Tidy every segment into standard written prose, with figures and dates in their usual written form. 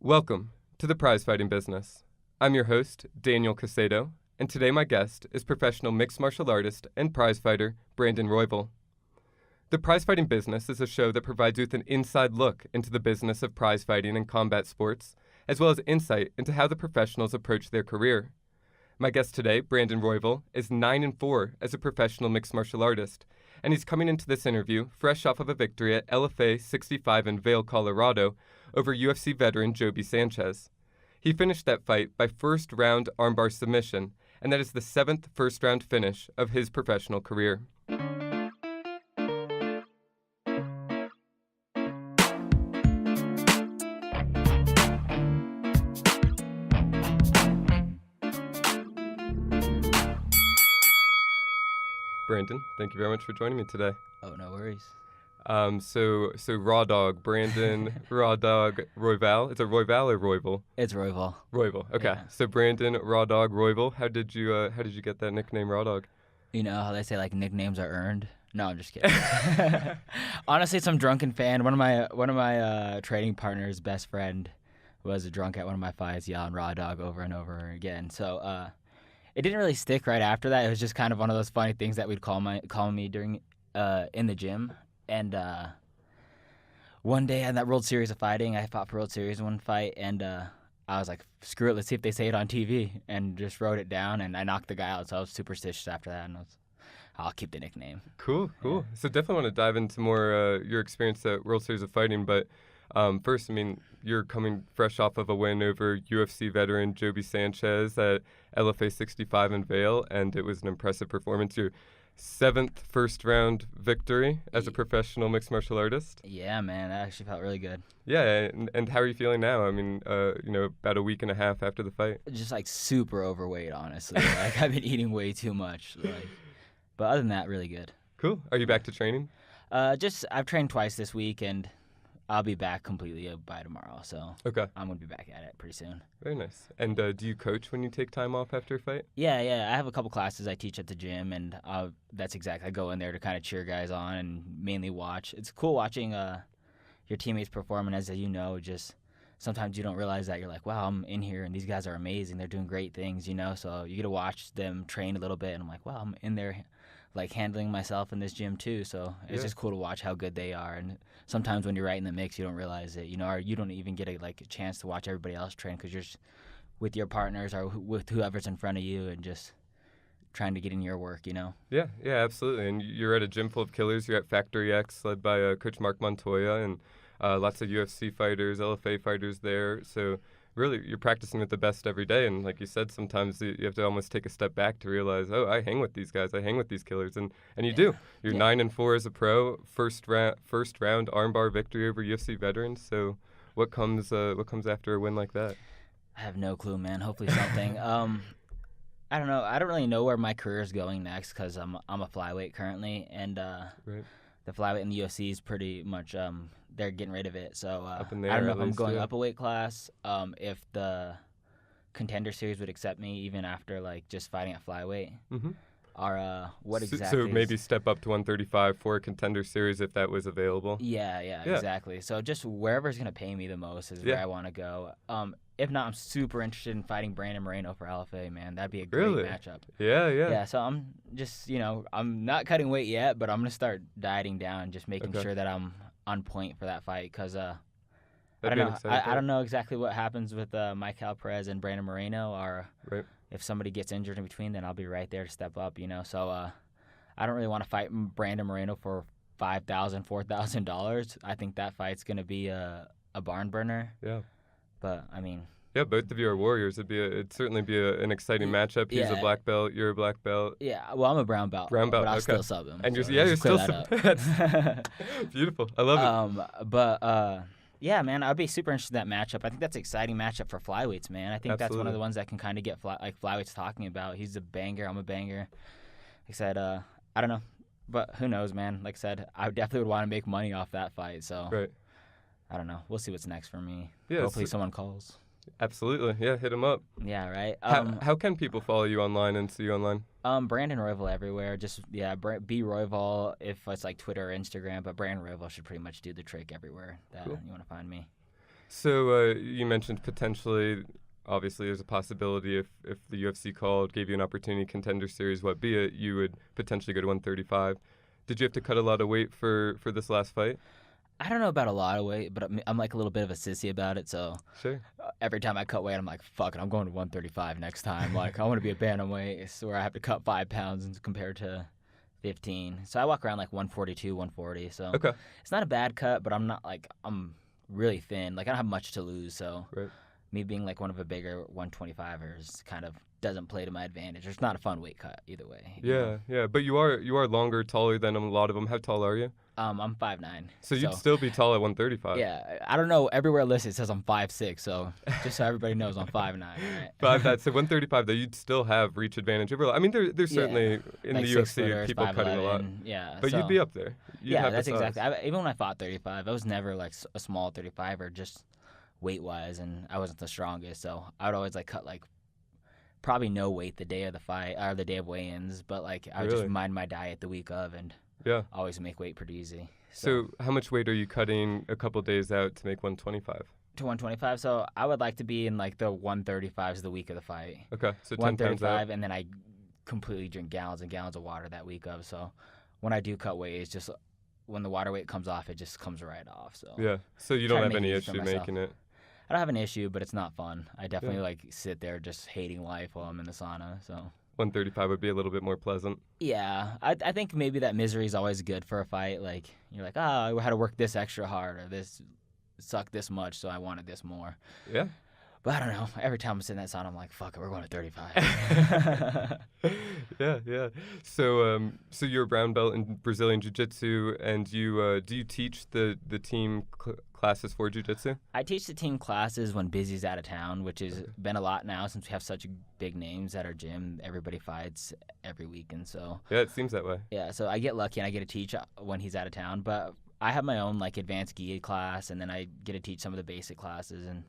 Welcome to the prize fighting business. I'm your host, Daniel Casado, and today my guest is professional mixed martial artist and prize fighter, Brandon Royval. The prize fighting business is a show that provides you with an inside look into the business of prize fighting and combat sports, as well as insight into how the professionals approach their career. My guest today, Brandon Royval, is 9-4 as a professional mixed martial artist, and he's coming into this interview fresh off of a victory at LFA 65 in Vail, Colorado, over UFC veteran Joby Sanchez. He finished that fight by first-round armbar submission, and that is the 7th first-round finish of his professional career. Brandon, thank you very much for joining me today. Oh, no worries. So Raw Dog, Brandon, Raw Dog, Royval. Is it Royval or Royval? It's Royval. Royval. Okay. Yeah. So Brandon, Raw Dog, Royval. How did you get that nickname, Raw Dog? You know how they say like nicknames are earned? No, I'm just kidding. Honestly, some drunken fan. One of my training partners' best friend was a drunk at one of my fights, yelling Raw Dog over and over again. So it didn't really stick right after that. It was just kind of one of those funny things that we'd call me during in the gym. And one day in that World Series of fighting, I fought for World Series in one fight, and I was like, screw it, let's see if they say it on TV, and just wrote it down, and I knocked the guy out, so I was superstitious after that, and I'll keep the nickname. Cool. Yeah. So definitely want to dive into more your experience at World Series of Fighting, but first, I mean, you're coming fresh off of a win over UFC veteran Joby Sanchez at LFA 65 in Vail, and it was an impressive performance. Your 7th first-round victory as a professional mixed martial artist. Yeah, man, that actually felt really good. Yeah, and how are you feeling now? I mean, about a week and a half after the fight. Just like super overweight, honestly. Like I've been eating way too much. But other than that, really good. Cool. Are you back to training? I've trained twice this week, and I'll be back completely by tomorrow. So Okay. I'm gonna be back at it pretty soon. Very nice. And do you coach when you take time off after a fight? Yeah. I have a couple classes I teach at the gym, and that's exactly. I go in there to kind of cheer guys on and mainly watch. It's cool watching your teammates perform, and as you know, just sometimes you don't realize that you're like, wow, I'm in here, and these guys are amazing. They're doing great things, you know. So you get to watch them train a little bit, and I'm like, wow, I'm in there, like handling myself in this gym too. So it's just cool to watch how good they are. And sometimes when you're right in the mix, you don't realize it, you know, or you don't even get a chance to watch everybody else train because you're just with your partners or with whoever's in front of you and just trying to get in your work, you know? Yeah, absolutely. And you're at a gym full of killers. You're at Factory X, led by Coach Mark Montoya, and lots of UFC fighters, LFA fighters there. So really, you're practicing with the best every day. And like you said, sometimes you have to almost take a step back to realize, oh, I hang with these guys. I hang with these killers. And you do. You're 9-4 as a pro, first round armbar victory over UFC veterans. So what comes after a win like that? I have no clue, man. Hopefully something. I don't know. I don't really know where my career is going next because I'm a flyweight currently. And the flyweight in the UFC is pretty much they're getting rid of it. So I don't know if I'm going up a weight class. If the Contender Series would accept me even after like just fighting at flyweight. Mm-hmm. Or what exactly? So maybe step up to 135 for a Contender Series if that was available. Yeah, exactly. So just wherever's gonna pay me the most is where I want to go. If not, I'm super interested in fighting Brandon Moreno for LFA, man. That'd be a great matchup. Yeah. Yeah, so I'm just, I'm not cutting weight yet, but I'm going to start dieting down, just making sure that I'm on point for that fight because I don't know exactly what happens with Mike Alperez and Brandon Moreno or if somebody gets injured in between, then I'll be right there to step up, you know. So I don't really want to fight Brandon Moreno for $5,000, $4,000. I think that fight's going to be a barn burner. Yeah. But, I mean... Yeah, both of you are warriors. It'd certainly be an exciting matchup. He's a black belt. You're a black belt. Yeah, well, I'm a brown belt. But I'll still sub him. And you're still sub. That's beautiful. I love it. Yeah, man, I'd be super interested in that matchup. I think that's an exciting matchup for flyweights, man. I think that's one of the ones that can kind of get flyweights talking about. He's a banger. I'm a banger. Like I said, I don't know. But who knows, man. Like I said, I definitely would want to make money off that fight. So I don't know. We'll see what's next for me. Yeah, hopefully someone calls. Absolutely. Yeah, hit him up. Yeah, right. How can people follow you online and see you online? Brandon Royval everywhere. Just, be Royval if it's like Twitter or Instagram. But Brandon Royval should pretty much do the trick everywhere that you want to find me. So you mentioned potentially, obviously, there's a possibility if the UFC called, gave you an opportunity, Contender Series, what be it, you would potentially go to 135. Did you have to cut a lot of weight for this last fight? I don't know about a lot of weight, but I'm like a little bit of a sissy about it. So Sure. every time I cut weight, I'm like, fuck it, I'm going to 135 next time. Like, I want to be a bantamweight where I have to cut 5 pounds compared to 15. So I walk around like 142, 140. So Okay. it's not a bad cut, but I'm really thin. Like, I don't have much to lose. So Right. me being like one of a bigger 125ers kind of doesn't play to my advantage. It's not a fun weight cut either way. Yeah. But you are longer, taller than a lot of them. How tall are you? I'm 5'9". So you'd still be tall at 135. Yeah, I don't know. Everywhere listed it says I'm 5'6", so just so everybody knows I'm 5'9". Right? So 135 though, you'd still have reach advantage over. I mean, there's certainly in like the 6 UFC footers, people cutting a lot. Yeah, But so, you'd be up there. You'd have that's the size. exactly. Even when I fought 35, I was never like a small 35 or just weight wise, and I wasn't the strongest. So I would always like cut like probably no weight the day of the fight or the day of weigh-ins, but like I would just mind my diet the week of and always make weight pretty easy. So how much weight are you cutting a couple days out to make 125? To 125, so I would like to be in like the 135s the week of the fight. Okay, so 10 pounds out. And then I completely drink gallons and gallons of water that week of. So when I do cut weight, it's just when the water weight comes off, it just comes right off. So yeah, so you don't have any issue making it. I don't have an issue, but it's not fun. I definitely like sit there just hating life while I'm in the sauna. So 135 would be a little bit more pleasant. Yeah, I think maybe that misery is always good for a fight. Like you're like, I had to work this extra hard or this sucked this much, so I wanted this more. Yeah. But I don't know. Every time I'm sitting in that sauna, I'm like, fuck it, we're going to 35. Yeah. So you're a brown belt in Brazilian Jiu-Jitsu, and you do you teach the team classes for Jiu-Jitsu? I teach the team classes when Busy's out of town, which has been a lot now since we have such big names at our gym. Everybody fights every weekend, so. Yeah, it seems that way. Yeah, so I get lucky and I get to teach when he's out of town, but I have my own like advanced gi class, and then I get to teach some of the basic classes and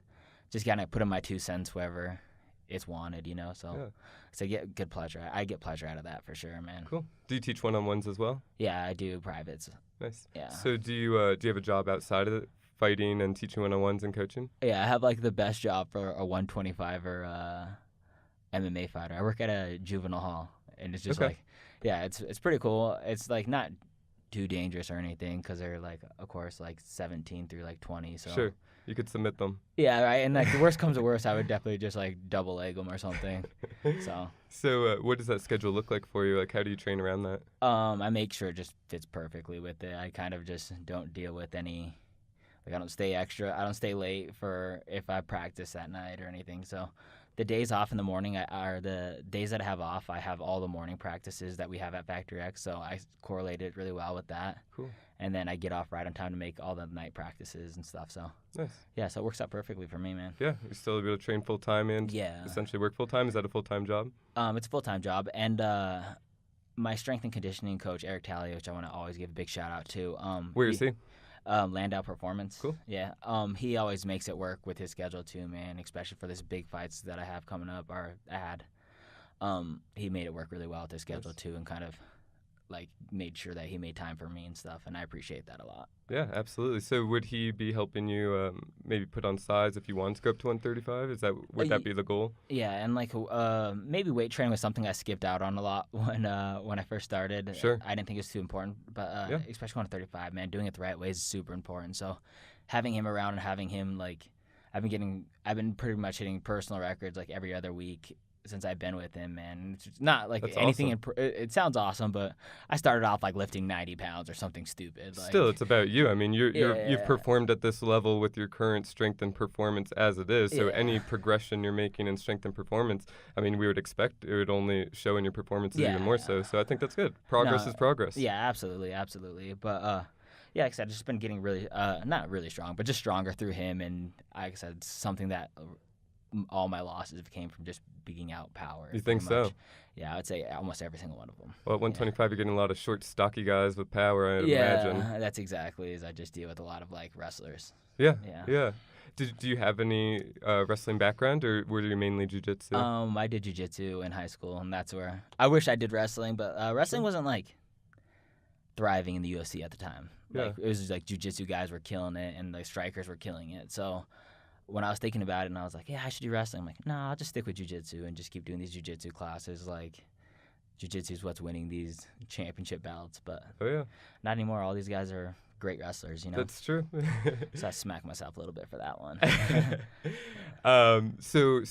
just kind of put in my 2 cents wherever it's wanted, So I get good pleasure. I get pleasure out of that for sure, man. Cool. Do you teach one-on-ones as well? Yeah, I do privates. Nice. Yeah. So do you have a job outside of it, fighting and teaching one-on-ones and coaching? Yeah, I have like the best job for a 125er MMA fighter. I work at a juvenile hall, and it's just it's pretty cool. It's like not too dangerous or anything because they're like, of course, like 17 through like 20. So sure. You could submit them. Yeah, right. And like the worst comes to worst, I would definitely just like double leg them or something. So what does that schedule look like for you? Like, how do you train around that? I make sure it just fits perfectly with it. I kind of just don't deal with any. Like I don't stay extra. I don't stay late for if I practice that night or anything. So the days off in the morning are the days that I have off. I have all the morning practices that we have at Factory X. So I correlate it really well with that. Cool. And then I get off right on time to make all the night practices and stuff. So nice. Yeah, so it works out perfectly for me, man. Yeah, you still able to train full time and essentially work full time. Is that a full time job? It's a full time job, and my strength and conditioning coach Eric Talley, which I want to always give a big shout out to. Where is he? Landau Performance. Cool. Yeah. He always makes it work with his schedule too, man. Especially for this big fights that I have coming up or I had. He made it work really well with his schedule too, and kind of like made sure that he made time for me and stuff, and I appreciate that a lot. Yeah, absolutely. So would he be helping you maybe put on size if you wanted to go up to 135? Would that be the goal? Yeah, and like maybe weight training was something I skipped out on a lot when I first started. Sure. I didn't think it was too important, but especially 135, man, doing it the right way is super important. So having him around and having him like, I've been pretty much hitting personal records like every other week since I've been with him, man. It's not like That's anything. awesome. It sounds awesome, but I started off like lifting 90 pounds or something stupid. Like, still, it's about you. I mean, you've performed at this level with your current strength and performance as it is. So any progression you're making in strength and performance, I mean, we would expect it would only show in your performances even more so. So I think that's good. Progress is progress. Yeah, absolutely. But like I said, I've just been getting really, not really strong, but just stronger through him. And like I said, it's something that all my losses came from just beating out power. You think so? Yeah, I would say almost every single one of them. Well, at 125, you're getting a lot of short, stocky guys with power, I'd imagine. Yeah, that's exactly as I just deal with a lot of like wrestlers. Yeah. Do you have any wrestling background, or were you mainly jiu-jitsu? I did jiu-jitsu in high school, and that's where I wish I did wrestling, but wrestling wasn't like thriving in the UFC at the time. Like it was just, like jiu-jitsu guys were killing it, and the strikers were killing it. So when I was thinking about it and I was like, yeah, I should do wrestling, I'm like, no, I'll just stick with jiu-jitsu and just keep doing these jiu-jitsu classes. Like, jiu-jitsu is what's winning these championship belts. But not anymore. All these guys are great wrestlers, you know. That's true. So I smacked myself a little bit for that one. So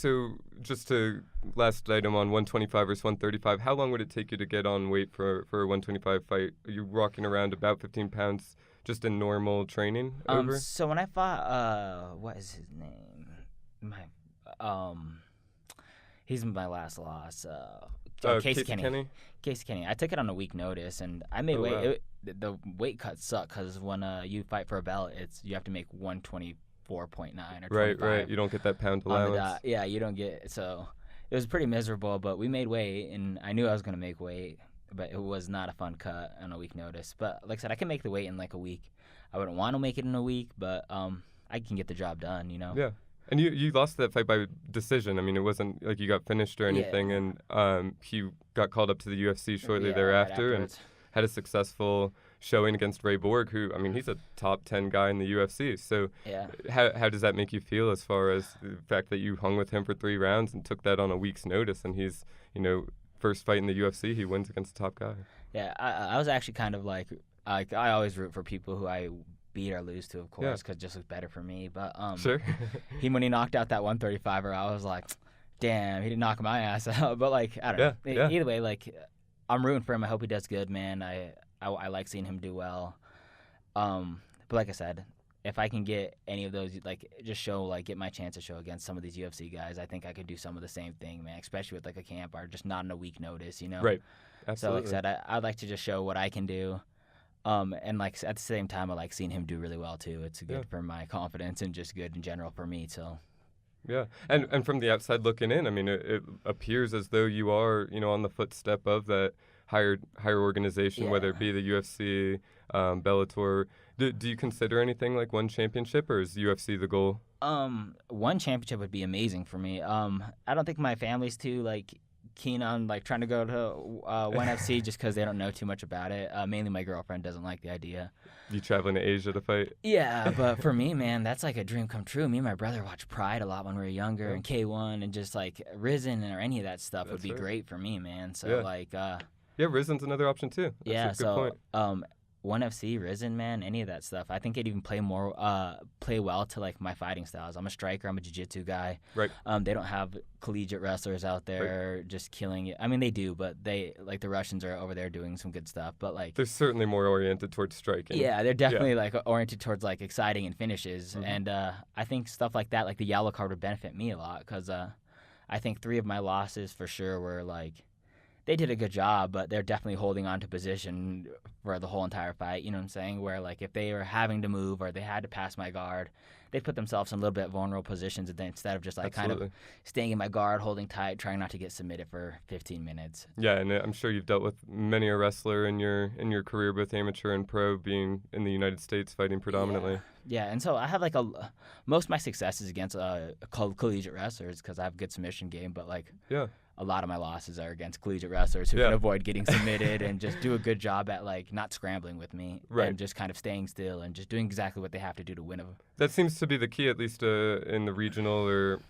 just to last item on 125 versus 135, how long would it take you to get on weight for a 125 fight? Are you walking around about 15 pounds just in normal training over? So when I fought, what is his name? He's my last loss. Casey Kenny. Casey Kenny. I took it on a week notice, and I made weight. Wow. The weight cuts suck because when you fight for a belt, you have to make 124.9 or 25. Right. You don't get that pound allowance. Yeah, you don't get. So it was pretty miserable, but we made weight, and I knew I was going to make weight, but it was not a fun cut on a week notice. But like I said, I can make the weight in like a week. I wouldn't want to make it in a week, but I can get the job done, you know? Yeah. And you lost that fight by decision. I mean, it wasn't like you got finished or anything. Yeah. And he got called up to the UFC shortly thereafter and had a successful showing against Ray Borg, who, I mean, he's a top 10 guy in the UFC. So how does that make you feel as far as the fact that you hung with him for 3 rounds and took that on a week's notice, and he's, you know, first fight in the UFC, he wins against the top guy? Yeah, I was actually kind of like I always root for people who I beat or lose to, of course, because it just looks better for me. But sure. When he knocked out that 135er, I was like, damn, he didn't knock my ass out. But like, I don't know. Either way, like, I'm rooting for him. I hope he does good, man. I like seeing him do well. But like I said, if I can get any of those, like, just get my chance to show against some of these UFC guys, I think I could do some of the same thing, man. Especially with like a camp or just not in a week notice, you know. Right. Absolutely. So like I said, I'd like to just show what I can do. And like at the same time, I like seeing him do really well too. It's good for my confidence and just good in general for me. So. Yeah, and from the outside looking in, I mean, it appears as though you are, you know, on the footstep of that higher organization, whether it be the UFC, Bellator. Do you consider anything like one championship, or is UFC the goal? One championship would be amazing for me. I don't think my family's too like keen on like trying to go to one FC just because they don't know too much about it. Mainly my girlfriend doesn't like the idea. You traveling to Asia to fight? Yeah, but for me, man, that's like a dream come true. Me and my brother watched Pride a lot when we were younger, and K1, and just like Risen or any of that stuff would be great for me, man. So like, Risen's another option too. That's a good point. One FC, Risen, man, any of that stuff. I think it'd even play well to like my fighting styles. I'm a striker. I'm a jiu-jitsu guy. Right. They don't have collegiate wrestlers out there just killing it. I mean, they do, but they like the Russians are over there doing some good stuff. But like, they're certainly more oriented towards striking. Yeah, they're definitely like oriented towards like exciting and finishes. And I think stuff like that, like the yellow card, would benefit me a lot because I think 3 of my losses for sure were like. They did a good job, but they're definitely holding on to position for the whole entire fight. You know what I'm saying? Where, like, if they were having to move or they had to pass my guard, they put themselves in a little bit vulnerable positions instead of just, like, kind of staying in my guard, holding tight, trying not to get submitted for 15 minutes. Yeah, and I'm sure you've dealt with many a wrestler in your career, both amateur and pro, being in the United States fighting predominantly. Yeah, and so I have, like, most of my success is against collegiate wrestlers because I have a good submission game, but, like... Yeah. A lot of my losses are against collegiate wrestlers who can avoid getting submitted and just do a good job at like not scrambling with me and just kind of staying still and just doing exactly what they have to do to win. That seems to be the key, at least in the regional or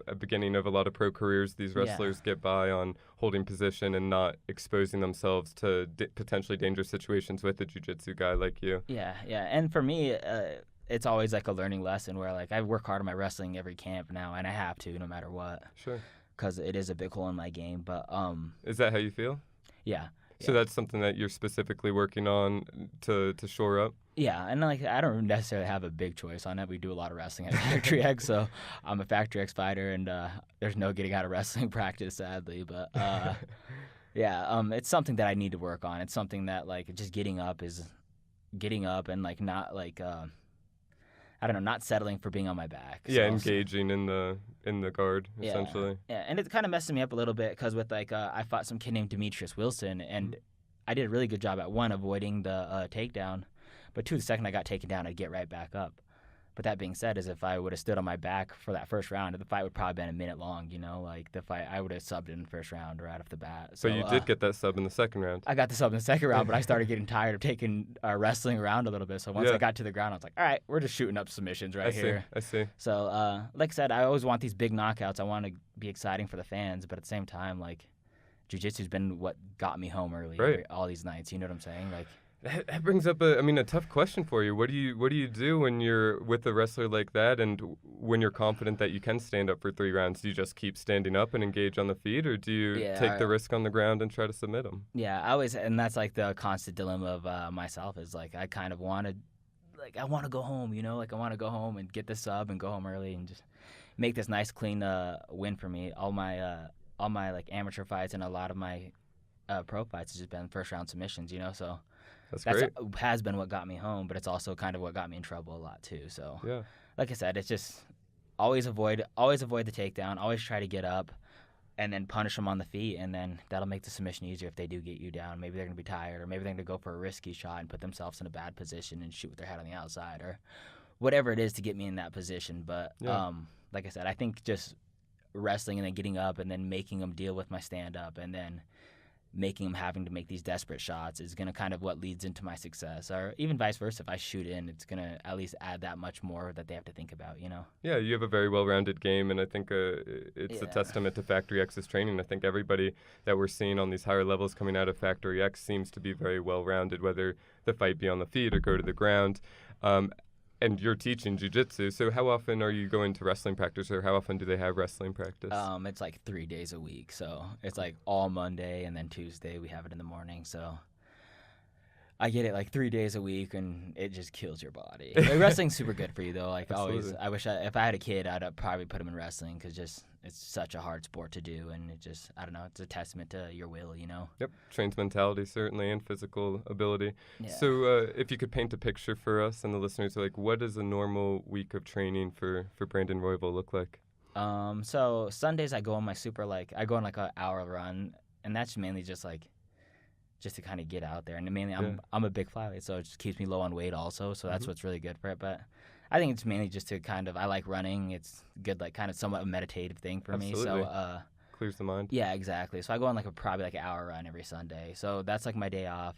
at beginning of a lot of pro careers. These wrestlers get by on holding position and not exposing themselves to potentially dangerous situations with a jiu-jitsu guy like you. Yeah, and for me. It's always like a learning lesson where like I work hard on my wrestling every camp now, and I have to no matter what. Sure. Because it is a big hole in my game, but is that how you feel? Yeah. So that's something that you're specifically working on to shore up? Yeah, and like I don't necessarily have a big choice on it. We do a lot of wrestling at Factory X, so I'm a Factory X fighter, and there's no getting out of wrestling practice, sadly. But it's something that I need to work on. It's something that like just getting up and like not like I don't know, not settling for being on my back. Yeah, engaging in the guard, essentially. Yeah, and it kind of messes me up a little bit because with like I fought some kid named Demetrius Wilson, and I did a really good job at 1, avoiding the takedown, but 2, the second I got taken down, I'd get right back up. But that being said, is if I would have stood on my back for that first round, the fight would probably been a minute long. Like the fight, I would have subbed in the first round right off the bat. So But you did get that sub in the second round. I got the sub in the second round, but I started getting tired of taking wrestling around a little bit. So once I got to the ground, I was like, all right, we're just shooting up submissions here. I see. So like I said, I always want these big knockouts. I want to be exciting for the fans, but at the same time, like, jiu-jitsu's been what got me home early all these nights. You know what I'm saying? Like, that brings up a tough question for you. What do you do when you're with a wrestler like that, and when you're confident that you can stand up for 3 rounds? Do you just keep standing up and engage on the feet, or do you take the risk on the ground and try to submit them? Yeah, I always, and that's like the constant dilemma of myself is like I kind of want to, like I want to go home, like I want to go home and get the sub and go home early and just make this nice clean win for me. All my like amateur fights and a lot of my pro fights has just been first round submissions, so. That's great. Has been what got me home, but it's also kind of what got me in trouble a lot too. So, like I said, it's just always avoid the takedown. Always try to get up, and then punish them on the feet, and then that'll make the submission easier if they do get you down. Maybe they're gonna be tired, or maybe they're gonna go for a risky shot and put themselves in a bad position and shoot with their head on the outside, or whatever it is to get me in that position. But like I said, I think just wrestling and then getting up and then making them deal with my stand up, and then making them having to make these desperate shots is going to kind of what leads into my success. Or even vice versa, if I shoot in, it's going to at least add that much more that they have to think about, Yeah, you have a very well-rounded game, and I think it's a testament to Factory X's training. I think everybody that we're seeing on these higher levels coming out of Factory X seems to be very well-rounded, whether the fight be on the feet or go to the ground. And you're teaching jiu-jitsu, so how often are you going to wrestling practice, or how often do they have wrestling practice? It's like 3 days a week, so it's like all Monday, and then Tuesday we have it in the morning, so I get it like 3 days a week, and it just kills your body. Like, wrestling's super good for you, though. Like, always, I wish if I had a kid, I'd probably put him in wrestling, because it's such a hard sport to do, and I don't know, it's a testament to your will, Yep, trains mentality, certainly, and physical ability. Yeah. So if you could paint a picture for us and the listeners, like, what does a normal week of training for Brandon Roybal look like? So Sundays I go on my I go on like an hour run, and that's mainly just to kind of get out there. And mainly I'm a big flyweight, so it just keeps me low on weight also, so that's what's really good for it. But I think it's mainly just to kind of, I like running. It's good, like kind of somewhat a meditative thing for me. So clears the mind. Yeah, exactly. So I go on probably like an hour run every Sunday. So that's like my day off.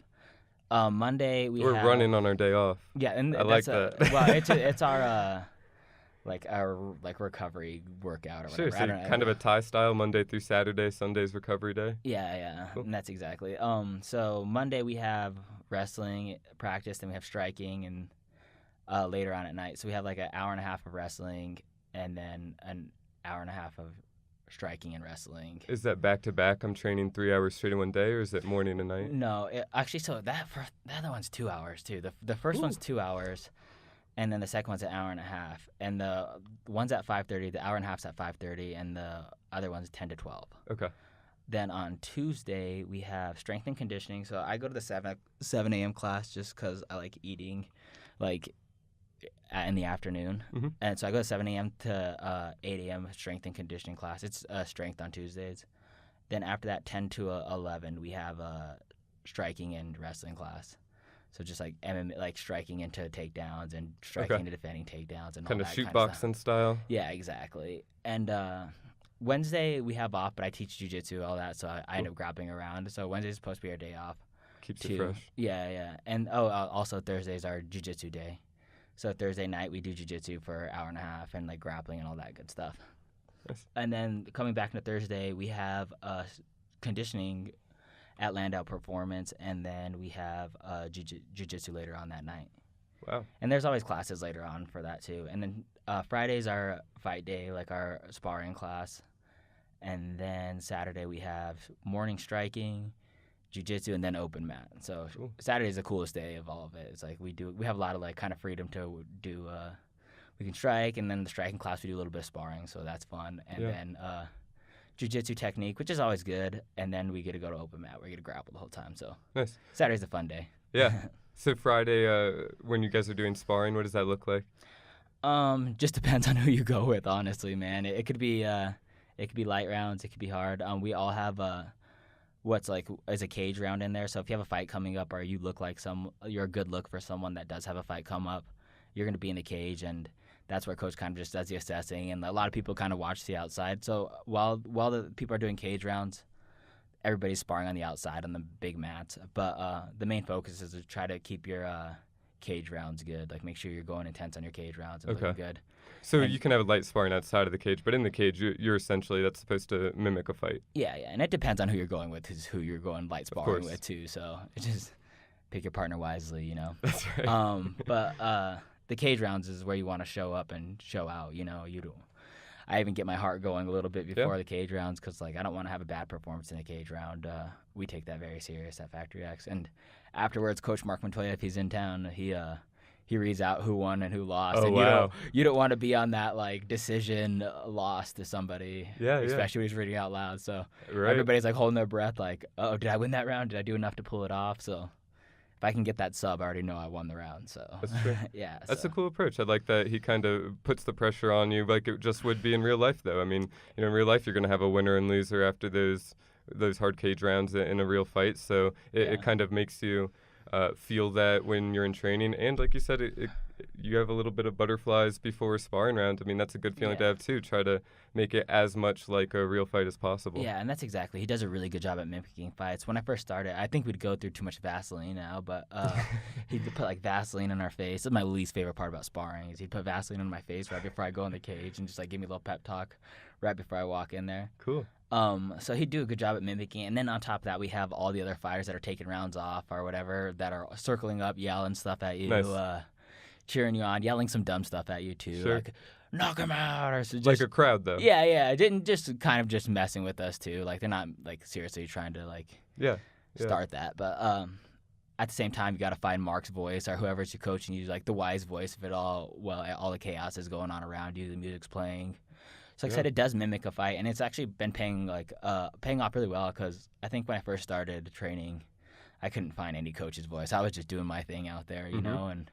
Monday we're running on our day off. Yeah, and I like that. Well, it's our recovery workout or whatever. Sure, so kind of a Thai style, Monday through Saturday, Sunday's recovery day? Yeah, cool. And that's exactly. So Monday we have wrestling practice, then we have striking, and later on at night. So we have like an hour and a half of wrestling, and then an hour and a half of striking and wrestling. Is that back-to-back? I'm training 3 hours straight in one day, or is it morning and night? No, actually, so the other one's 2 hours, too. The first one's 2 hours. And then the second one's an hour and a half. And the one's at 5:30, the hour and a half's at 5:30, and the other one's 10 to 12. Okay. Then on Tuesday, we have strength and conditioning. So I go to the 7 a.m. class just because I like eating in the afternoon. Mm-hmm. And so I go to 7 a.m. to 8 a.m. strength and conditioning class. It's strength on Tuesdays. Then after that, 10 to 11, we have a striking and wrestling class. So just like MMA, like striking into takedowns and striking into defending takedowns and kind all of that shootboxing style. Yeah, exactly. And Wednesday we have off, but I teach jiu-jitsu, all that, so I end up grappling around. So Wednesday's supposed to be our day off. Keeps it fresh. Yeah. And also Thursday's our jiu-jitsu day. So Thursday night we do jiu-jitsu for an hour and a half and like grappling and all that good stuff. Nice. And then coming back into Thursday, we have conditioning at Landau Performance, and then we have jiu-jitsu later on that night. Wow. And there's always classes later on for that too. And then Friday's our fight day, like our sparring class. And then Saturday we have morning striking, jiu-jitsu, and then open mat. So Saturday's the coolest day of all of it. It's like we have a lot of like kind of freedom to do. We can strike, and then the striking class we do a little bit of sparring, so that's fun. And then jiu-jitsu technique, which is always good, and then we get to go to open mat. We get to grapple the whole time. So nice. Saturday's a fun day. Yeah. So Friday, when you guys are doing sparring, what does that look like? Just depends on who you go with, honestly, man. It could be light rounds. It could be hard. We all have what's like as a cage round in there. So if you have a fight coming up, or you look like you're a good look for someone that does have a fight come up, you're gonna be in the cage, and that's where coach kind of just does the assessing, and a lot of people kind of watch the outside. So while the people are doing cage rounds, everybody's sparring on the outside on the big mats. But the main focus is to try to keep your cage rounds good. Like make sure you're going intense on your cage rounds and looking good. So you can have a light sparring outside of the cage, but in the cage, you're essentially, that's supposed to mimic a fight. Yeah, and it depends on who you're going with, who you're going light sparring with too. So it's just pick your partner wisely, you know. That's right. But the cage rounds is where you want to show up and show out. You know, I even get my heart going a little bit before the cage rounds because like I don't want to have a bad performance in a cage round. We take that very serious at Factory X, and afterwards, Coach Mark Montoya, if he's in town, he reads out who won and who lost. Oh, and wow. you don't want to be on that like decision loss to somebody, especially when he's reading out loud. So everybody's like holding their breath, like, oh, did I win that round? Did I do enough to pull it off? So if I can get that sub, I already know I won the round. So that's true. Yeah, that's a cool approach. I like that he kind of puts the pressure on you, like it just would be in real life, though. I mean, you know, in real life, you're going to have a winner and loser after those hard cage rounds in a real fight. So it kind of makes you feel that when you're in training, and like you said, you have a little bit of butterflies before a sparring round. I mean, that's a good feeling to have too. Try to make it as much like a real fight as possible. Yeah, and that's exactly. He does a really good job at mimicking fights. When I first started, I think we'd go through too much Vaseline now, but he'd put like Vaseline on our face. That's my least favorite part about sparring is he'd put Vaseline on my face right before I go in the cage and just like give me a little pep talk right before I walk in there. Cool. So he'd do a good job at mimicking, and then on top of that, we have all the other fighters that are taking rounds off or whatever that are circling up, yelling stuff at you, cheering you on, yelling some dumb stuff at you too, like knock him out, or so just, like a crowd though. Yeah, didn't just kind of just messing with us too. Like they're not like seriously trying to like start that, but at the same time, you got to find Mark's voice or whoever's you coaching you, like the wise voice of it all. Well, all the chaos is going on around you, the music's playing. So like I said, it does mimic a fight, and it's actually been paying off really well because I think when I first started training, I couldn't find any coach's voice. I was just doing my thing out there, you know, and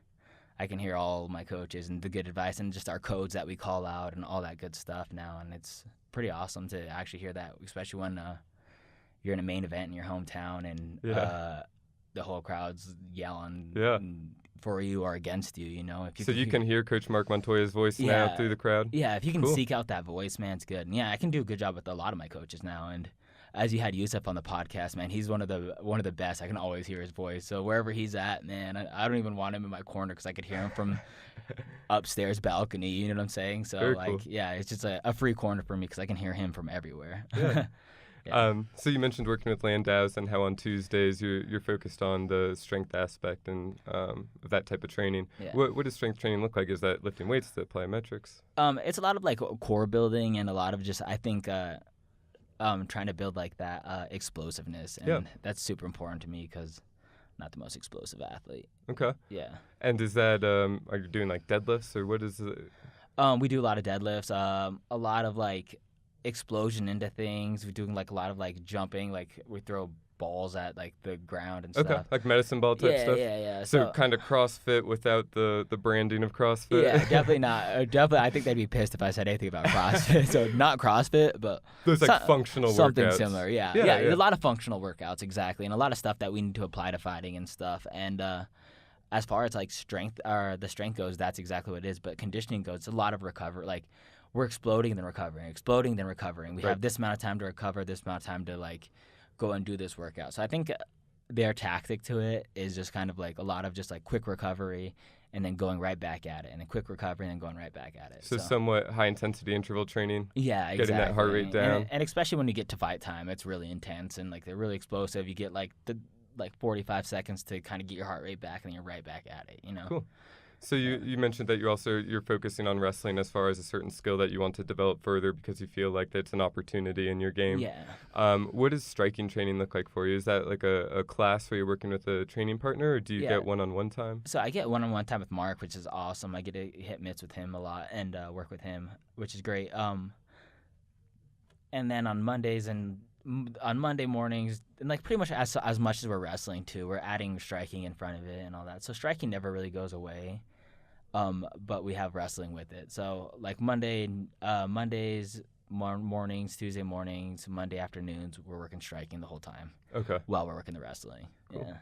I can hear all my coaches and the good advice and just our codes that we call out and all that good stuff now, and it's pretty awesome to actually hear that, especially when you're in a main event in your hometown and the whole crowd's yelling for you or against you, you know. So you can hear Coach Mark Montoya's voice now through the crowd? Yeah, if you can seek out that voice, man, it's good. And yeah, I can do a good job with a lot of my coaches now. And as you had Yusuf on the podcast, man, he's one of the best. I can always hear his voice. So wherever he's at, man, I don't even want him in my corner because I could hear him from upstairs balcony, you know what I'm saying? So, very like, cool. Yeah, it's just a free corner for me because I can hear him from everywhere. Yeah. So you mentioned working with Landaus and how on Tuesdays you're focused on the strength aspect and that type of training. Yeah. What does strength training look like? Is that lifting weights, is that plyometrics? It's a lot of like core building and a lot of just I think trying to build like that explosiveness, and that's super important to me because I'm not the most explosive athlete. Okay. Yeah. And is that are you doing like deadlifts or what is it? We do a lot of deadlifts, a lot of like explosion into things. We're doing like a lot of like jumping, like we throw balls at like the ground and stuff. Okay, like medicine ball type stuff. Yeah. So kind of CrossFit without the branding of CrossFit. Yeah, definitely not. Definitely, I think they'd be pissed if I said anything about CrossFit. So not CrossFit, but those like functional something workouts. Similar. Yeah, a lot of functional workouts, exactly, and a lot of stuff that we need to apply to fighting and stuff. And as far as like strength or the strength goes, that's exactly what it is. But conditioning goes, it's a lot of recovery. Like we're exploding then recovering. We have this amount of time to recover, this amount of time to like go and do this workout. So I think their tactic to it is just kind of like a lot of just like quick recovery and then going right back at it, and then quick recovery and then going right back at it. So somewhat high intensity interval training. Yeah, exactly. Getting that heart rate down. And especially when you get to fight time, it's really intense and like they're really explosive. You get like 45 seconds to kind of get your heart rate back, and then you're right back at it, you know? Cool. So you mentioned that you're focusing on wrestling as far as a certain skill that you want to develop further because you feel like that's an opportunity in your game. Yeah. What does striking training look like for you? Is that like a class where you're working with a training partner, or do you get one-on-one time? So I get one-on-one time with Mark, which is awesome. I get to hit mitts with him a lot and work with him, which is great. And then on Mondays and on Monday mornings, and like pretty much as much as we're wrestling too, we're adding striking in front of it and all that. So striking never really goes away, but we have wrestling with it. So like Mondays mornings, Tuesday mornings, Monday afternoons, we're working striking the whole time. Okay. While we're working the wrestling. Cool. Yeah.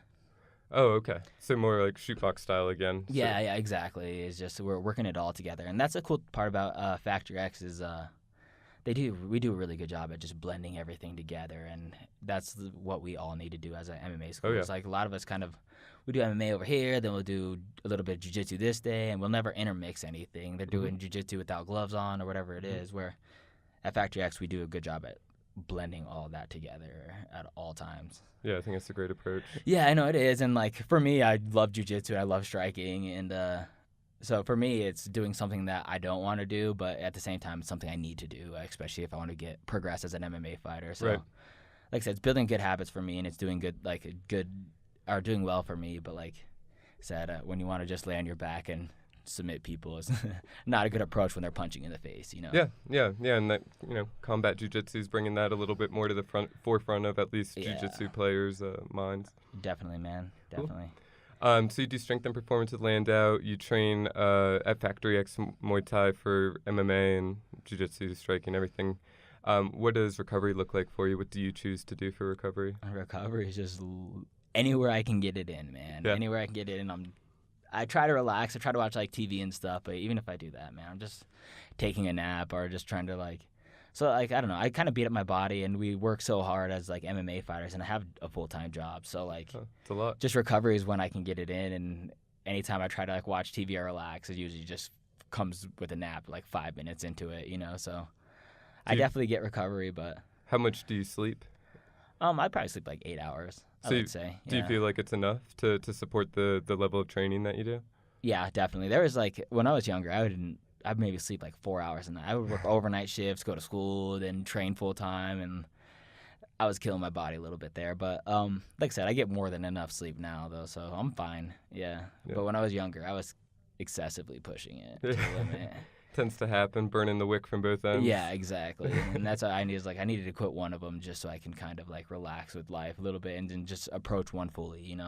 Oh, okay. So more like shootbox style again. Yeah, yeah, exactly. It's just we're working it all together, and that's a cool part about Factory X is we do a really good job at just blending everything together, and that's what we all need to do as an MMA school. Oh, yeah. It's like a lot of us we do MMA over here, then we'll do a little bit of jiu-jitsu this day, and we'll never intermix anything. They're doing jiu-jitsu without gloves on or whatever it is, where at Factory X we do a good job at blending all that together at all times. Yeah, I think that's a great approach. Yeah, I know it is, and like for me, I love jiu-jitsu, I love striking, and so for me, it's doing something that I don't want to do, but at the same time, it's something I need to do, especially if I want to progress as an MMA fighter. So, Right. like I said, it's building good habits for me, and it's doing doing well for me. But like I said, when you want to just lay on your back and submit people, is not a good approach when they're punching in the face. Yeah, and that combat jiu-jitsu is bringing that a little bit more to the forefront of at least jiu-jitsu players' minds. Definitely, man. Definitely. Cool. So you do strength and performance at Landau. You train at Factory X Muay Thai for MMA and jiu-jitsu, striking, everything. What does recovery look like for you? What do you choose to do for recovery? Recovery is just anywhere I can get it in, man. Yeah. Anywhere I can get it in, I try to relax. I try to watch like TV and stuff, but even if I do that, man, I'm just taking a nap or just trying to I don't know. I kind of beat up my body, and we work so hard as like MMA fighters, and I have a full-time job, so it's a lot. just recovery is when I can get it in, and anytime I try to watch TV or relax, it usually just comes with a nap, like 5 minutes into it, So I definitely get recovery, but how much do you sleep? I'd probably sleep like 8 hours. I would say. Do you feel like it's enough to support the level of training that you do? Yeah, definitely. There was when I was younger, I'd maybe sleep like 4 hours a night. I would work overnight shifts, go to school, then train full time, and I was killing my body a little bit there. But like I said, I get more than enough sleep now, though, so I'm fine. Yeah. But when I was younger, I was excessively pushing it to the limit. Tends to happen, burning the wick from both ends. Yeah, exactly. And that's what I needed. I needed to quit one of them just so I can kind of relax with life a little bit and then just approach one fully,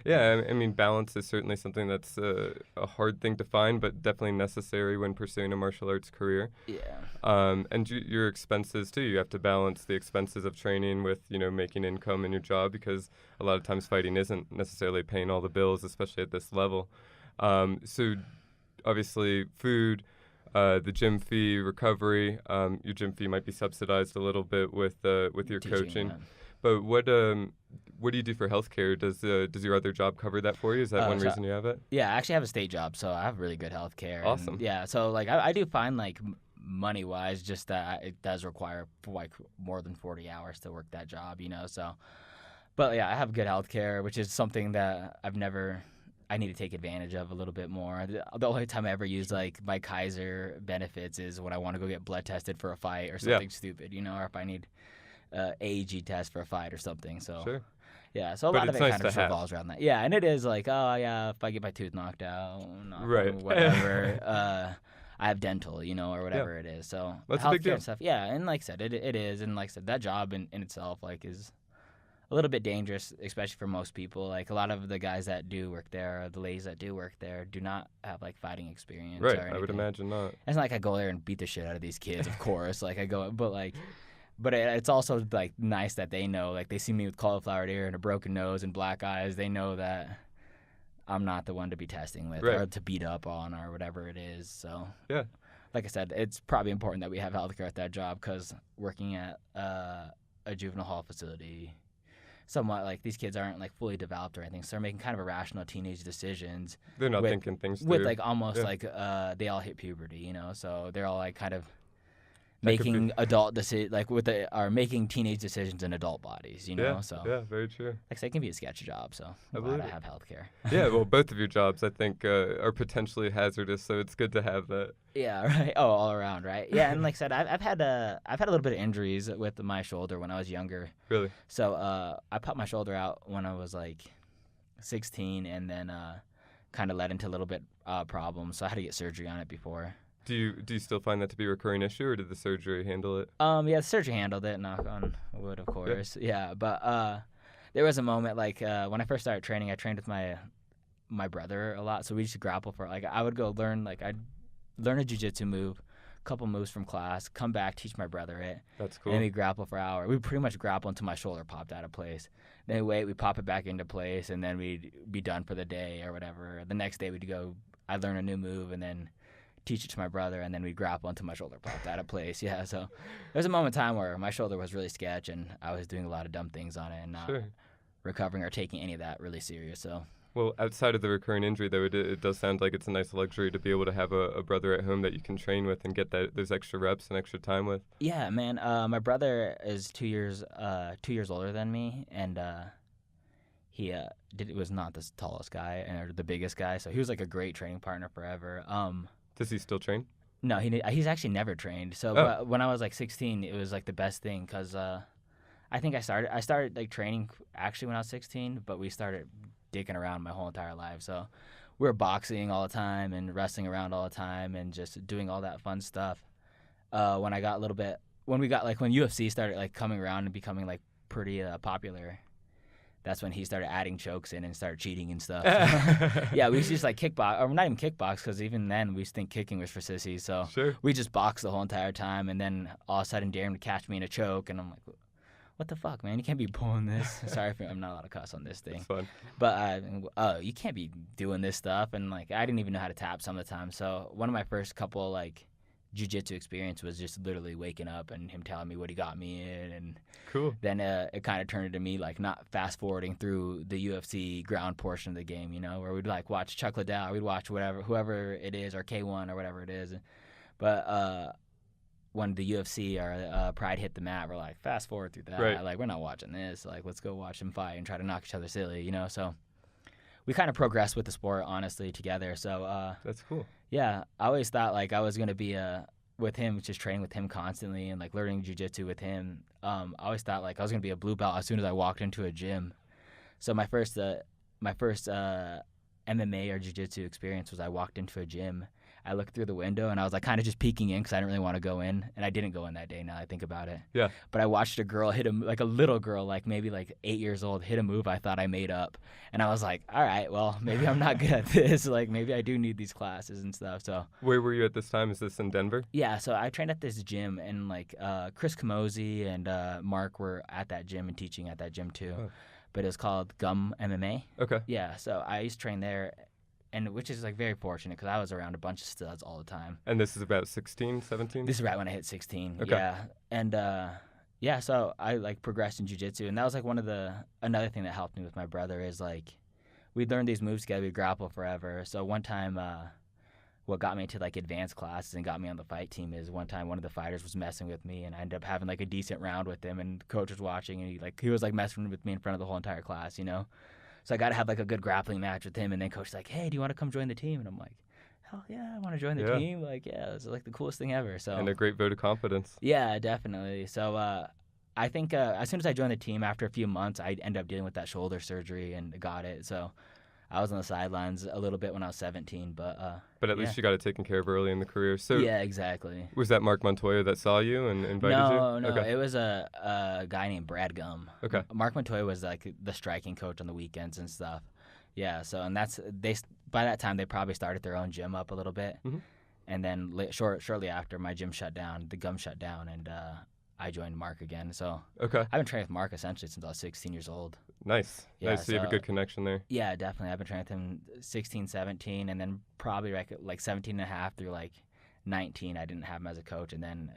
Yeah, I mean, balance is certainly something that's a hard thing to find, but definitely necessary when pursuing a martial arts career. Yeah. And your expenses, too. You have to balance the expenses of training with, making income in your job, because a lot of times fighting isn't necessarily paying all the bills, especially at this level. So, obviously, food, the gym fee, recovery. Your gym fee might be subsidized a little bit with your coaching. Yeah. But what do you do for healthcare? Does your other job cover that for you? Is that one reason you have it? Yeah, I actually have a state job, so I have really good health care. Awesome. Yeah, so I do find money wise, just that it does require more than 40 hours to work that job, So, but yeah, I have good health care, which is something that I need to take advantage of a little bit more. The only time I ever use my Kaiser benefits is when I want to go get blood tested for a fight or something stupid, or if I need AEG test for a fight or something. So Sure. Yeah, so a But lot of it's it nice kind of to have. revolves around that. Yeah, and it is if I get my tooth knocked out, Right. whatever, I have dental, or whatever it is. So That's a big healthcare deal. and stuff. Yeah, and like I said, it is, and like I said, that job in itself is a little bit dangerous, especially for most people. A lot of the guys that do work there, or the ladies that do work there, do not have fighting experience. Right, Or I would anything. imagine not. It's not like I go there and beat the shit out of these kids, of course. But it's also nice that they know, they see me with cauliflower ear and a broken nose and black eyes. They know that I'm not the one to be testing with or to beat up on or whatever it is. So Yeah. like I said, it's probably important that we have healthcare at that job, because working at a juvenile hall facility, somewhat these kids aren't fully developed or anything, so they're making kind of irrational teenage decisions. They're not with, thinking things with through. almost they all hit puberty, so they're all kind of That could making be- adult are making teenage decisions in adult bodies, Yeah, so yeah, very true. it can be a sketch job, so I'm believe glad I it. have healthcare. Yeah, well, both of your jobs, I think, are potentially hazardous, so it's good to have that. Yeah, right. Oh, all around, right? Yeah, and like I said, I've had a little bit of injuries with my shoulder when I was younger. Really? So I popped my shoulder out when I was 16, and then kind of led into a little bit problems. So I had to get surgery on it before. Do you still find that to be a recurring issue, or did the surgery handle it? Yeah, the surgery handled it. Knock on wood, of course. Yeah, but there was a moment when I first started training. I trained with my brother a lot, so we used to grapple for I would go learn I'd learn a jiu-jitsu move, couple moves from class, come back, teach my brother it. That's cool. And then we grapple for an hour. We pretty much grapple until my shoulder popped out of place. Then we wait, we pop it back into place, and then we'd be done for the day or whatever. The next day we'd go, I'd learn a new move and then teach it to my brother, and then we'd grapple until my shoulder popped out of place. Yeah, so there was a moment in time where my shoulder was really sketch, and I was doing a lot of dumb things on it and not recovering or taking any of that really serious. So. Well, outside of the recurring injury, though, it does sound like it's a nice luxury to be able to have a brother at home that you can train with and get those extra reps and extra time with. Yeah, man. My brother is 2 years older than me, and he was not the tallest guy or the biggest guy, so he was like a great training partner forever. Does he still train? No, he's actually never trained. So but when I was like 16, it was like the best thing because I think I started like training actually when I was 16, but we started dicking around my whole entire life. So we were boxing all the time and wrestling around all the time and just doing all that fun stuff. When UFC started like coming around and becoming like pretty popular, that's when he started adding chokes in and started cheating and stuff. Yeah, we used to just like kickbox, or not even kickbox, because even then we used to think kicking was for sissies. So we just boxed the whole entire time, and then all of a sudden Darren would catch me in a choke, and I'm like, what the fuck, man? You can't be pulling this. Sorry if I'm not allowed to cuss on this thing. It's fun. But you can't be doing this stuff. And like I didn't even know how to tap some of the time. So one of my first couple like jiu-jitsu experience was just literally waking up and him telling me what he got me in. And cool. Then it kind of turned into me like not fast forwarding through the UFC ground portion of the game, you know, where we'd like watch Chuck Liddell, we'd watch whoever it is, or K1 or whatever it is. But when the UFC or Pride hit the mat, we're like, fast forward through that. Right. Like, we're not watching this. Like, let's go watch them fight and try to knock each other silly, you know? So we kind of progressed with the sport, honestly, together. So that's cool. Yeah, I always thought, like, I was going to be with him, just training with him constantly and, like, learning jiu-jitsu with him. I always thought, like, I was going to be a blue belt as soon as I walked into a gym. So my first MMA or jiu-jitsu experience was I walked into a gym. I looked through the window, and I was like kind of just peeking in because I didn't really want to go in, and I didn't go in that day now I think about it. Yeah. But I watched a girl hit like a little girl, like maybe like 8 years old, hit a move I thought I made up. And I was like, all right, well, maybe I'm not good at this. Like, maybe I do need these classes and stuff. So. Where were you at this time? Is this in Denver? Yeah, so I trained at this gym, and like Chris Camozzi and Mark were at that gym and teaching at that gym too. Oh. But it was called Gum MMA. Okay. Yeah, so I used to train there. And which is like very fortunate because I was around a bunch of studs all the time. And this is about 16, 17? This is right when I hit 16. Okay. Yeah. And so I like progressed in jiu-jitsu, and that was like another thing that helped me with my brother is like we'd learn these moves together, we'd grapple forever. So one time what got me to like advanced classes and got me on the fight team is one time one of the fighters was messing with me, and I ended up having like a decent round with him, and the coach was watching, and he was like messing with me in front of the whole entire class, you know? So I got to have like a good grappling match with him, and then coach's like, hey, do you want to come join the team? And I'm like, hell yeah, I want to join the team. Like, yeah, it's like the coolest thing ever. So. And a great vote of confidence. Yeah, definitely. So I think as soon as I joined the team, after a few months, I ended up dealing with that shoulder surgery and got it. So I was on the sidelines a little bit when I was 17, but at least you got it taken care of early in the career. So yeah, exactly. Was that Mark Montoya that saw you and invited you? No, okay. It was a guy named Brad Gum. Okay. Mark Montoya was like the striking coach on the weekends and stuff. Yeah, so and by that time they probably started their own gym up a little bit, and then shortly after my gym shut down, the Gum shut down, and I joined Mark again. So okay, I've been training with Mark essentially since I was 16 years old. Nice. Yeah, nice. So you have a good connection there. Yeah, definitely. I've been training with him 16, 17, and then probably like 17 and a half through like 19. I didn't have him as a coach, and then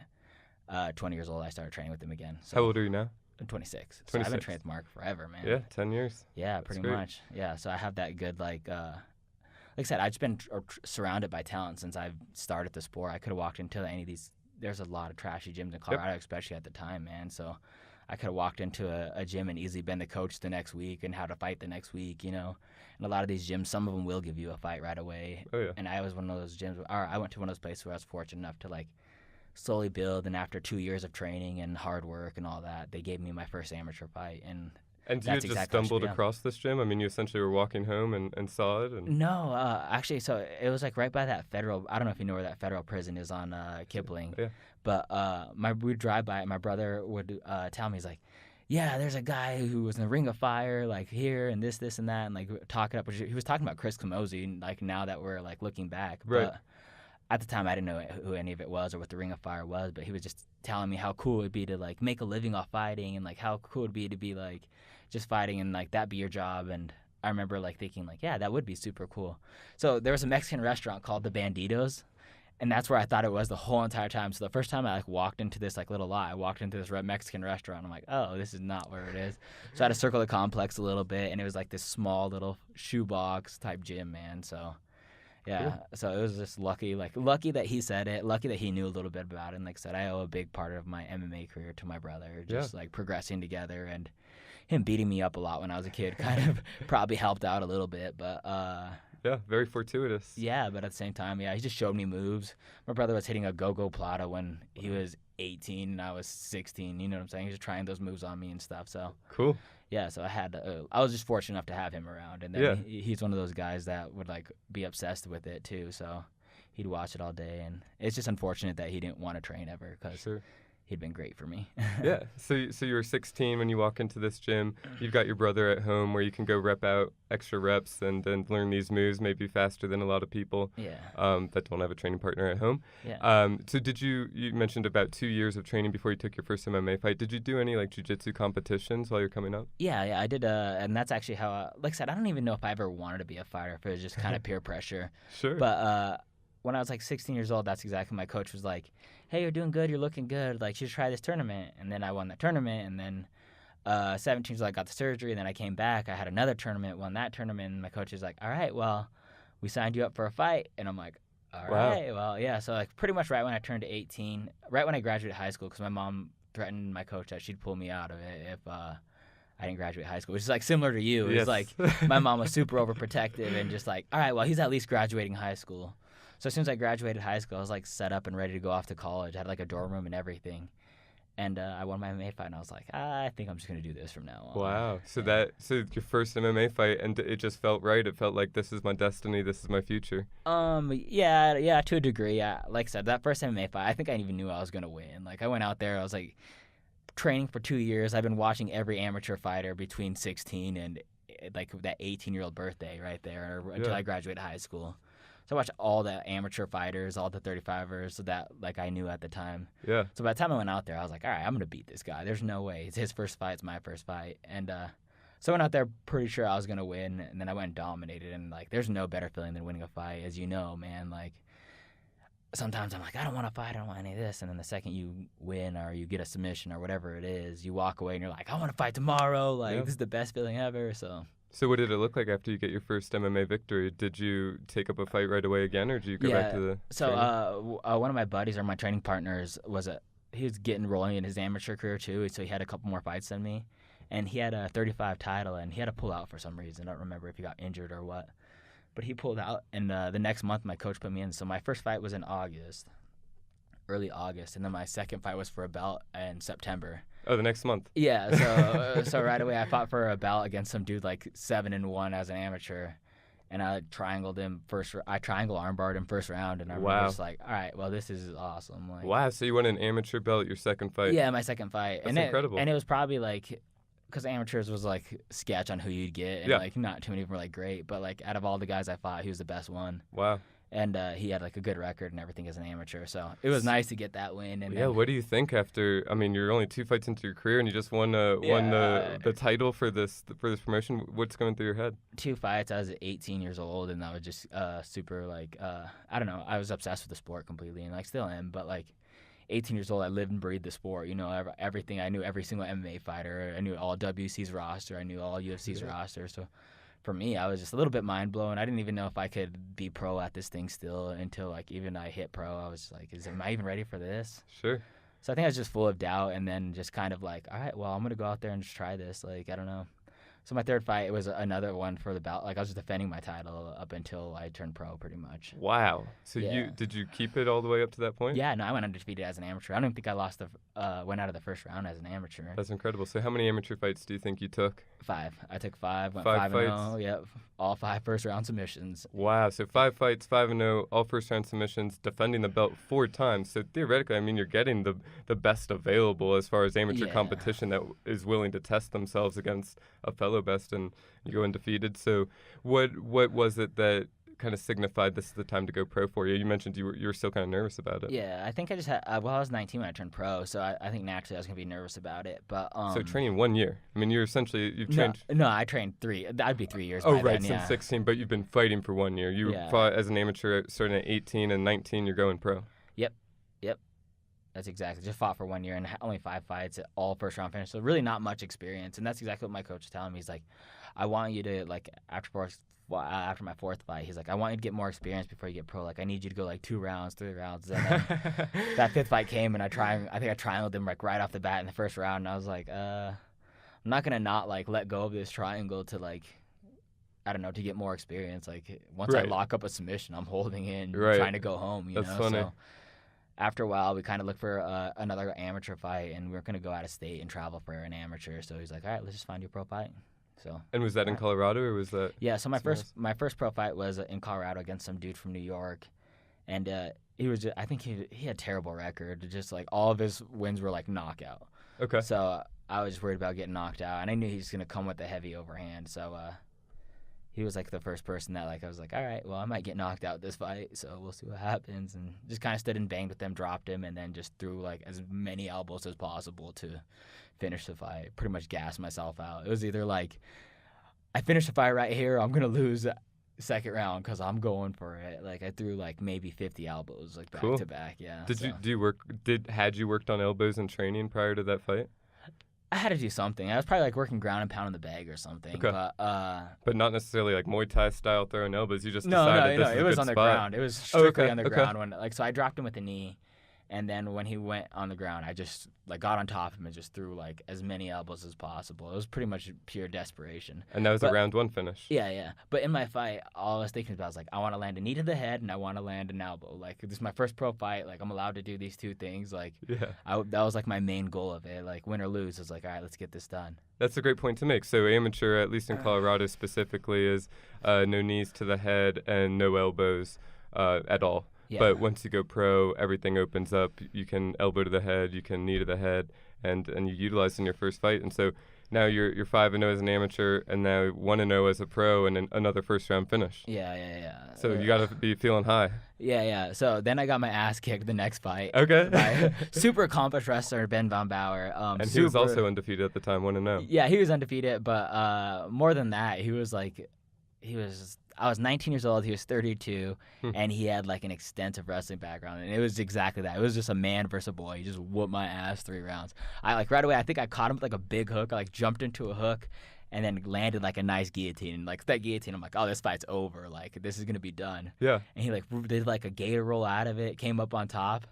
20 years old I started training with him again. So how old are you now? I'm 26. So I've been training with Mark forever, man. Yeah, 10 years. Yeah, pretty much. Yeah, so I have that good like I said, I've just been surrounded by talent since I've started the sport. I could have walked into any of these. There's a lot of trashy gyms in Colorado, especially at the time, man. So I could have walked into a gym and easily been the coach the next week and how to fight the next week, you know. And a lot of these gyms, some of them will give you a fight right away. Oh, yeah. And I was one of those gyms, or I went to one of those places where I was fortunate enough to, like, slowly build. And after 2 years of training and hard work and all that, they gave me my first amateur fight. And you just stumbled across this gym? I mean, you essentially were walking home and saw it? And... No, actually, so it was like right by that federal, I don't know if you know where that federal prison is on Kipling. Yeah. But we'd drive by it, my brother would tell me, he's like, yeah, there's a guy who was in the Ring of Fire, like here and this and that, and like talking up. He was talking about Chris Camozzi, like now that we're like looking back. Right. But at the time I didn't know who any of it was or what the Ring of Fire was, but he was just telling me how cool it would be to like make a living off fighting, and like how cool it would be to be like just fighting and like that be your job. And I remember like thinking like, yeah, that would be super cool. So there was a Mexican restaurant called the Banditos, and that's where I thought it was the whole entire time. So the first time I like walked into this like little lot, I walked into this Mexican restaurant. I'm like, oh, this is not where it is. So I had to circle the complex a little bit, and it was like this small little shoebox type gym, man. So yeah, Cool. so it was just lucky that he said it, lucky that he knew a little bit about it. And like I said, I owe a big part of my MMA career to my brother, just like progressing together, and him beating me up a lot when I was a kid kind of probably helped out a little bit. But Yeah, very fortuitous. yeah, but at the same time, yeah, he just showed me moves. My brother was hitting a go-go plata when he was 18 and I was 16. You know what I'm saying? He was just trying those moves on me and stuff. So Cool. yeah, so I was just fortunate enough to have him around, and then he's one of those guys that would like be obsessed with it too. So he'd watch it all day, and it's just unfortunate that he didn't want to train ever because Sure. he'd been great for me. Yeah. So you were 16 when you walk into this gym. You've got your brother at home where you can go rep out extra reps and then learn these moves maybe faster than a lot of people Yeah. that don't have a training partner at home. Yeah. So you mentioned about 2 years of training before you took your first MMA fight. Did you do any like jiu-jitsu competitions while you're coming up? Yeah, I did. And that's actually how, like I said, I don't even know if I ever wanted to be a fighter, if it was just kind of peer pressure. Sure. But when I was like 16 years old, that's exactly my coach was like, hey, you're doing good, you're looking good, like you should try this tournament. And then I won the tournament, and then 17 years old I got the surgery, and then I came back, I had another tournament, won that tournament, and my coach was like, all right, well, we signed you up for a fight. And I'm like, all right, well, yeah. So like pretty much right when I turned 18, right when I graduated high school, because my mom threatened my coach that she'd pull me out of it if I didn't graduate high school, which is like similar to you. It was like my mom was super overprotective and just like, all right, well, he's at least graduating high school. So as soon as I graduated high school, I was like set up and ready to go off to college. I had like a dorm room and everything. And I won my MMA fight, and I was like, I think I'm just going to do this from now on. Wow. So your first MMA fight, and it just felt right. It felt like this is my destiny. This is my future. Yeah, to a degree. Yeah. Like I said, that first MMA fight, I think I even knew I was going to win. Like I went out there, I was like training for 2 years. I've been watching every amateur fighter between 16 and like that 18-year-old birthday right there until I graduated high school. So I watched all the amateur fighters, all the 35ers that like I knew at the time. Yeah. So by the time I went out there, I was like, all right, I'm going to beat this guy. There's no way. It's his first fight. It's my first fight. And so I went out there pretty sure I was going to win, and then I went and dominated. And like there's no better feeling than winning a fight, as you know, man. Like sometimes I'm like, I don't want to fight. I don't want any of this. And then the second you win or you get a submission or whatever it is, you walk away and you're like, I want to fight tomorrow. Like this is the best feeling ever. So what did it look like after you get your first MMA victory? Did you take up a fight right away again, or did you go back to the So one of my buddies or my training partners he was getting rolling in his amateur career too, so he had a couple more fights than me. And he had a 35 title, and he had to pull out for some reason. I don't remember if he got injured or what. But he pulled out, and the next month my coach put me in. So my first fight was in early August, and then my second fight was for a belt in September. Oh, the next month. Yeah, so right away I fought for a belt against some dude like 7-1 as an amateur, and I triangled him I triangle armbarred him first round, and I was just like, all right, well, this is awesome. Like, wow, so you won an amateur belt your second fight. Yeah, my second fight. That's incredible. And it was probably like, because amateurs was like sketch on who you'd get, and like not too many of them were like great, but like out of all the guys I fought, he was the best one. Wow. And he had like a good record and everything as an amateur, so it was nice to get that win. And yeah, what do you think after? I mean, you're only 2 fights into your career, and you just won the title for this promotion. What's going through your head? 2 fights. I was 18 years old, and I was just super like I don't know. I was obsessed with the sport completely, and I still am. But like 18 years old, I lived and breathed the sport. You know, everything. I knew every single MMA fighter. I knew all WC's roster. I knew all UFC's roster. So for me, I was just a little bit mind blown. I didn't even know if I could be pro at this thing still until like even I hit pro. I was like, am I even ready for this? Sure. So I think I was just full of doubt, and then just kind of like, all right, well, I'm gonna go out there and just try this. Like, I don't know. So my third fight, it was another one for the belt. Like I was just defending my title up until I turned pro, pretty much. Wow. So did you keep it all the way up to that point? Yeah, no, I went undefeated as an amateur. I don't even think I went out of the first round as an amateur. That's incredible. So how many amateur fights do you think you took? 5. I took 5. Went 5 fights. 5-0. Yep, all 5 first round submissions. Wow. So 5 fights, 5-0, all first round submissions, defending the belt 4 times. So theoretically, I mean, you're getting the best available as far as amateur competition that is willing to test themselves against a fellow best, and you go undefeated. So what was it that kind of signified this is the time to go pro for you? You mentioned you were still kind of nervous about it. Yeah, I think I just had. I was 19 when I turned pro, so I think naturally I was gonna be nervous about it. But So training 1 year. I mean, you've trained. No, I trained 3. That'd be 3 years. Oh, by right, then, since yeah. 16, but you've been fighting for 1 year. You fought as an amateur starting at 18, and 19 you're going pro. Yep. That's exactly. Just fought for 1 year and only 5 fights, all first round finish. So really not much experience, and that's exactly what my coach was telling me. He's like, I want you to like after my 4th fight, he's like, I want you to get more experience before you get pro. Like, I need you to go like 2 rounds, 3 rounds. And then that 5th fight came, and I think I triangled him like right off the bat in the first round. And I was like, I'm not gonna not like let go of this triangle to like, I don't know, to get more experience. Like once I lock up a submission, I'm holding in, trying to go home. You know, funny. So after a while, we kind of looked for another amateur fight, and we were gonna go out of state and travel for an amateur. So he's like, all right, let's just find you a pro fight. So. And was that in Colorado, or was that? Yeah, so my first pro fight was in Colorado against some dude from New York, and he was I think he had a terrible record. Just like all of his wins were like knockout. Okay. So I was worried about getting knocked out, and I knew he was gonna come with a heavy overhand. So he was like the first person that like I was like, all right, well I might get knocked out this fight, so we'll see what happens. And just kind of stood and banged with them, dropped him, and then just threw like as many elbows as possible to finish the fight. Pretty much gassed myself out. It was either like I finish the fight right here, or I'm gonna lose second round because I'm going for it. Like I threw like maybe 50 elbows like back to back. Yeah. Had you worked on elbows in training prior to that fight? I had to do something. I was probably like working ground and pound in the bag or something. Okay. But not necessarily like Muay Thai style throwing elbows. You just no, decided this is it a was good on the spot. ground. It was strictly on the ground when so I dropped him with a knee, and then when he went on the ground, I just like got on top of him and just threw like as many elbows as possible. It was pretty much pure desperation. And that was a round 1 finish. Yeah. But in my fight, all I was thinking about was like I want to land a knee to the head and I want to land an elbow. Like this is my first pro fight. Like I'm allowed to do these 2 things. Like that was like my main goal of it. Like win or lose, I was like, all right, let's get this done. That's a great point to make. So amateur, at least in Colorado specifically, is no knees to the head and no elbows at all. Yeah. But once you go pro, everything opens up. You can elbow to the head, you can knee to the head, and you utilize in your first fight. And so now you're 5-0 as an amateur, and now 1-0 as a pro, and another first round finish. Yeah. So you got to be feeling high. Yeah. So then I got my ass kicked the next fight. Okay. By super accomplished wrestler Ben Von Bauer. And he was also undefeated at the time, 1-0. Yeah, he was undefeated, but more than that, I was 19 years old, he was 32, and he had like an extensive wrestling background, and it was exactly that. It was just a man versus a boy. He just whooped my ass 3 rounds. I like right away, I think I caught him with like a big hook. I like jumped into a hook and then landed like a nice guillotine. And like that guillotine, I'm like, oh, this fight's over. Like this is gonna be done. Yeah. And he like did like a gator roll out of it, came up on top.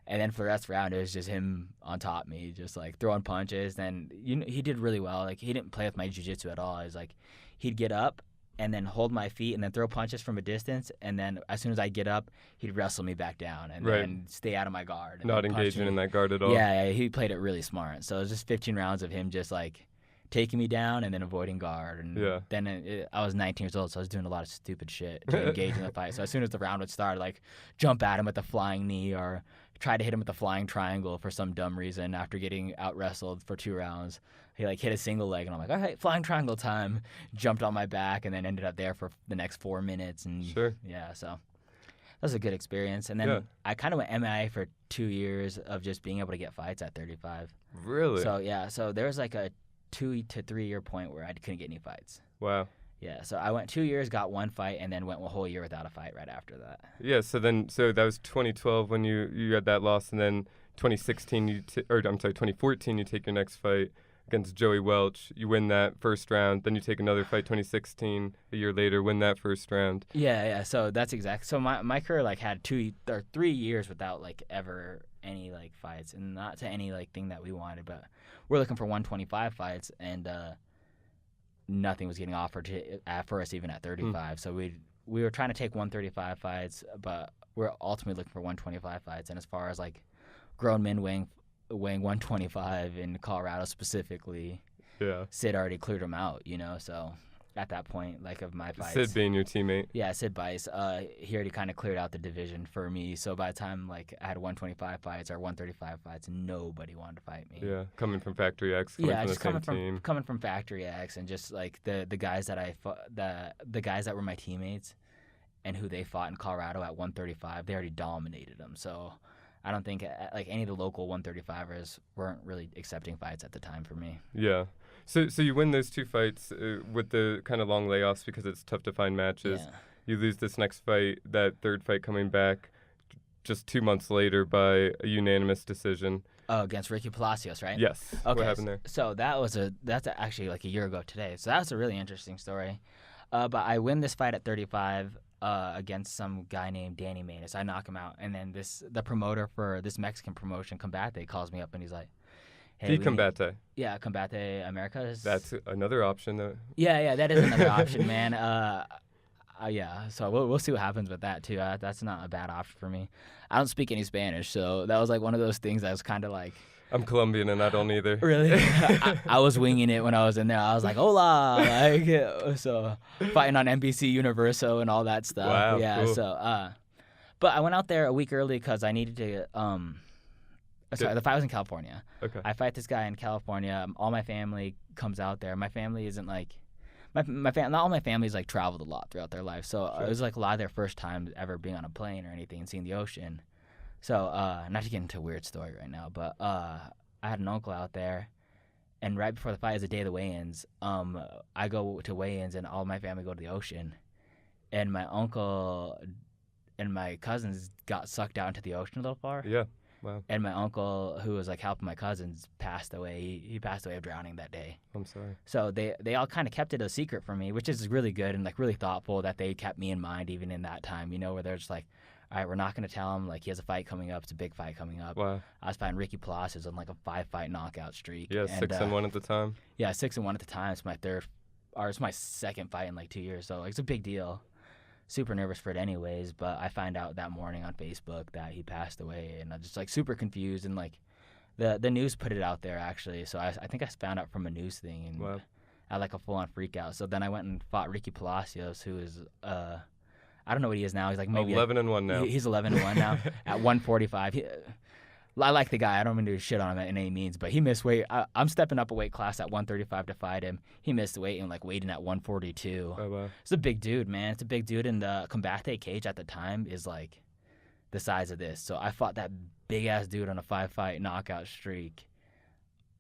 And then for the rest of the round, it was just him on top of me, just like throwing punches. Then he did really well. Like he didn't play with my jiu-jitsu at all. It was like he'd get up and then hold my feet and then throw punches from a distance. And then as soon as I get up, he'd wrestle me back down and then stay out of my guard. And not engaging in that guard at all. Yeah, he played it really smart. So it was just 15 rounds of him just like taking me down and then avoiding guard. And then I was 19 years old, so I was doing a lot of stupid shit to engage in the fight. So as soon as the round would start, like jump at him with the flying knee or try to hit him with the flying triangle for some dumb reason after getting out-wrestled for 2 rounds. He like hit a single leg, and I'm like, all right, flying triangle time. Jumped on my back, and then ended up there for the next 4 minutes. And yeah, so that was a good experience. And then I kind of went MMA for 2 years of just being able to get fights at 35. Really? So there was like a 2 to 3 year point where I couldn't get any fights. Wow. Yeah, so I went 2 years, got 1 fight, and then went a whole year without a fight right after that. Yeah, so that was 2012 when you had that loss, and then 2016 2014 you take your next fight against Joey Welch. You win that first round, then you take another fight 2016 a year later, win that first round. Yeah. So that's exact. So my career like had 2 or 3 years without like ever any like fights, and not to any like thing that we wanted, but we're looking for 125 fights, and nothing was getting offered for us even at 35. So we were trying to take 135 fights, but we're ultimately looking for 125 fights. And as far as like grown men weighing 125 in Colorado specifically, Sid already cleared them out, so at that point, like of my fights. Sid being your teammate? Yeah, Sid Bice. He already kind of cleared out the division for me. So by the time like I had 125 fights or 135 fights, nobody wanted to fight me. Yeah, coming from Factory X, coming from Factory X, and just like the guys that the guys that were my teammates, and who they fought in Colorado at 135, they already dominated them. So I don't think like any of the local 135ers weren't really accepting fights at the time for me. Yeah. So you win those 2 fights with the kind of long layoffs because it's tough to find matches. Yeah. You lose this next fight, that third fight coming back just 2 months later by a unanimous decision. Oh, against Ricky Palacios, right? Yes. Okay. What happened there? So that's actually like a year ago today. So that's a really interesting story. But I win this fight at 35 against some guy named Danny Maness. I knock him out, and then the promoter for this Mexican promotion, Combate, calls me up and he's like, "Hey, Combate. Yeah, Combate America. That's another option, though. Yeah, that is another option, man. Yeah, so we'll see what happens with that too. That's not a bad option for me. I don't speak any Spanish, so that was like one of those things I was kind of like. I'm Colombian and I don't either. Really? I was winging it when I was in there. I was like, hola, like, so fighting on NBC Universo and all that stuff. Wow, yeah. cool. So, but I went out there a week early because I needed to. Sorry, the fight was in California. Okay. I fight this guy in California. All my family comes out there. My family isn't like. Not all my family's like traveled a lot throughout their life, so Sure. it was like a lot of their first time ever being on a plane or anything and seeing the ocean. So not to get into a weird story right now, but I had an uncle out there, and right before the fight is the day of the weigh-ins. I go to weigh-ins and all my family go to the ocean, and my uncle and my cousins got sucked out into the ocean a little far. Yeah. Wow. And my uncle, who was like helping my cousins, passed away. He passed away of drowning that day. I'm sorry. So they all kind of kept it a secret from me, which is really good and like really thoughtful that they kept me in mind even in that time, you know, where they're just like, all right, we're not going to tell him like he has a fight coming up. It's a big fight coming up. Wow. I was fighting Ricky Palacios on like a 5-fight knockout streak. Yeah, 6-1 at the time. Yeah, 6-1 at the time. It's it's my second fight in like 2 years. So like, it's a big deal. Super nervous for it anyways, but I find out that morning on Facebook that he passed away, and I'm just like super confused, and like the news put it out there actually, so I think I found out from a news thing, and Wow. I had like a full-on freak out. So then I went and fought Ricky Palacios, who is I don't know what he is now. He's like maybe 11-1 now. He's 11-1 now at 145. I like the guy. I don't mean to shit on him in any means, but he missed weight. I'm stepping up a weight class at 135 to fight him. He missed weight and like weighed in at 142. Oh, wow. It's a big dude, man. It's a big dude, and the Combate cage at the time is like the size of this. So I fought that big ass dude on a 5-fight knockout streak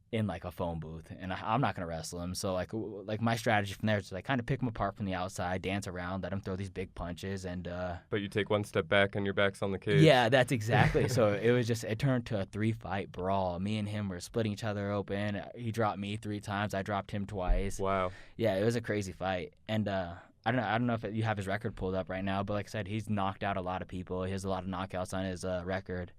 in like a phone booth, and I'm not gonna wrestle him. So like my strategy from there is to like kind of pick him apart from the outside, dance around, let him throw these big punches, and But you take one step back and your back's on the cage. yeah, that's exactly. So it turned to a 3-fight brawl. Me and him were splitting each other open. He dropped me 3 times. I dropped him twice. Wow. Yeah, it was a crazy fight. And I don't know if you have his record pulled up right now, but like I said, he's knocked out a lot of people. He has a lot of knockouts on his record.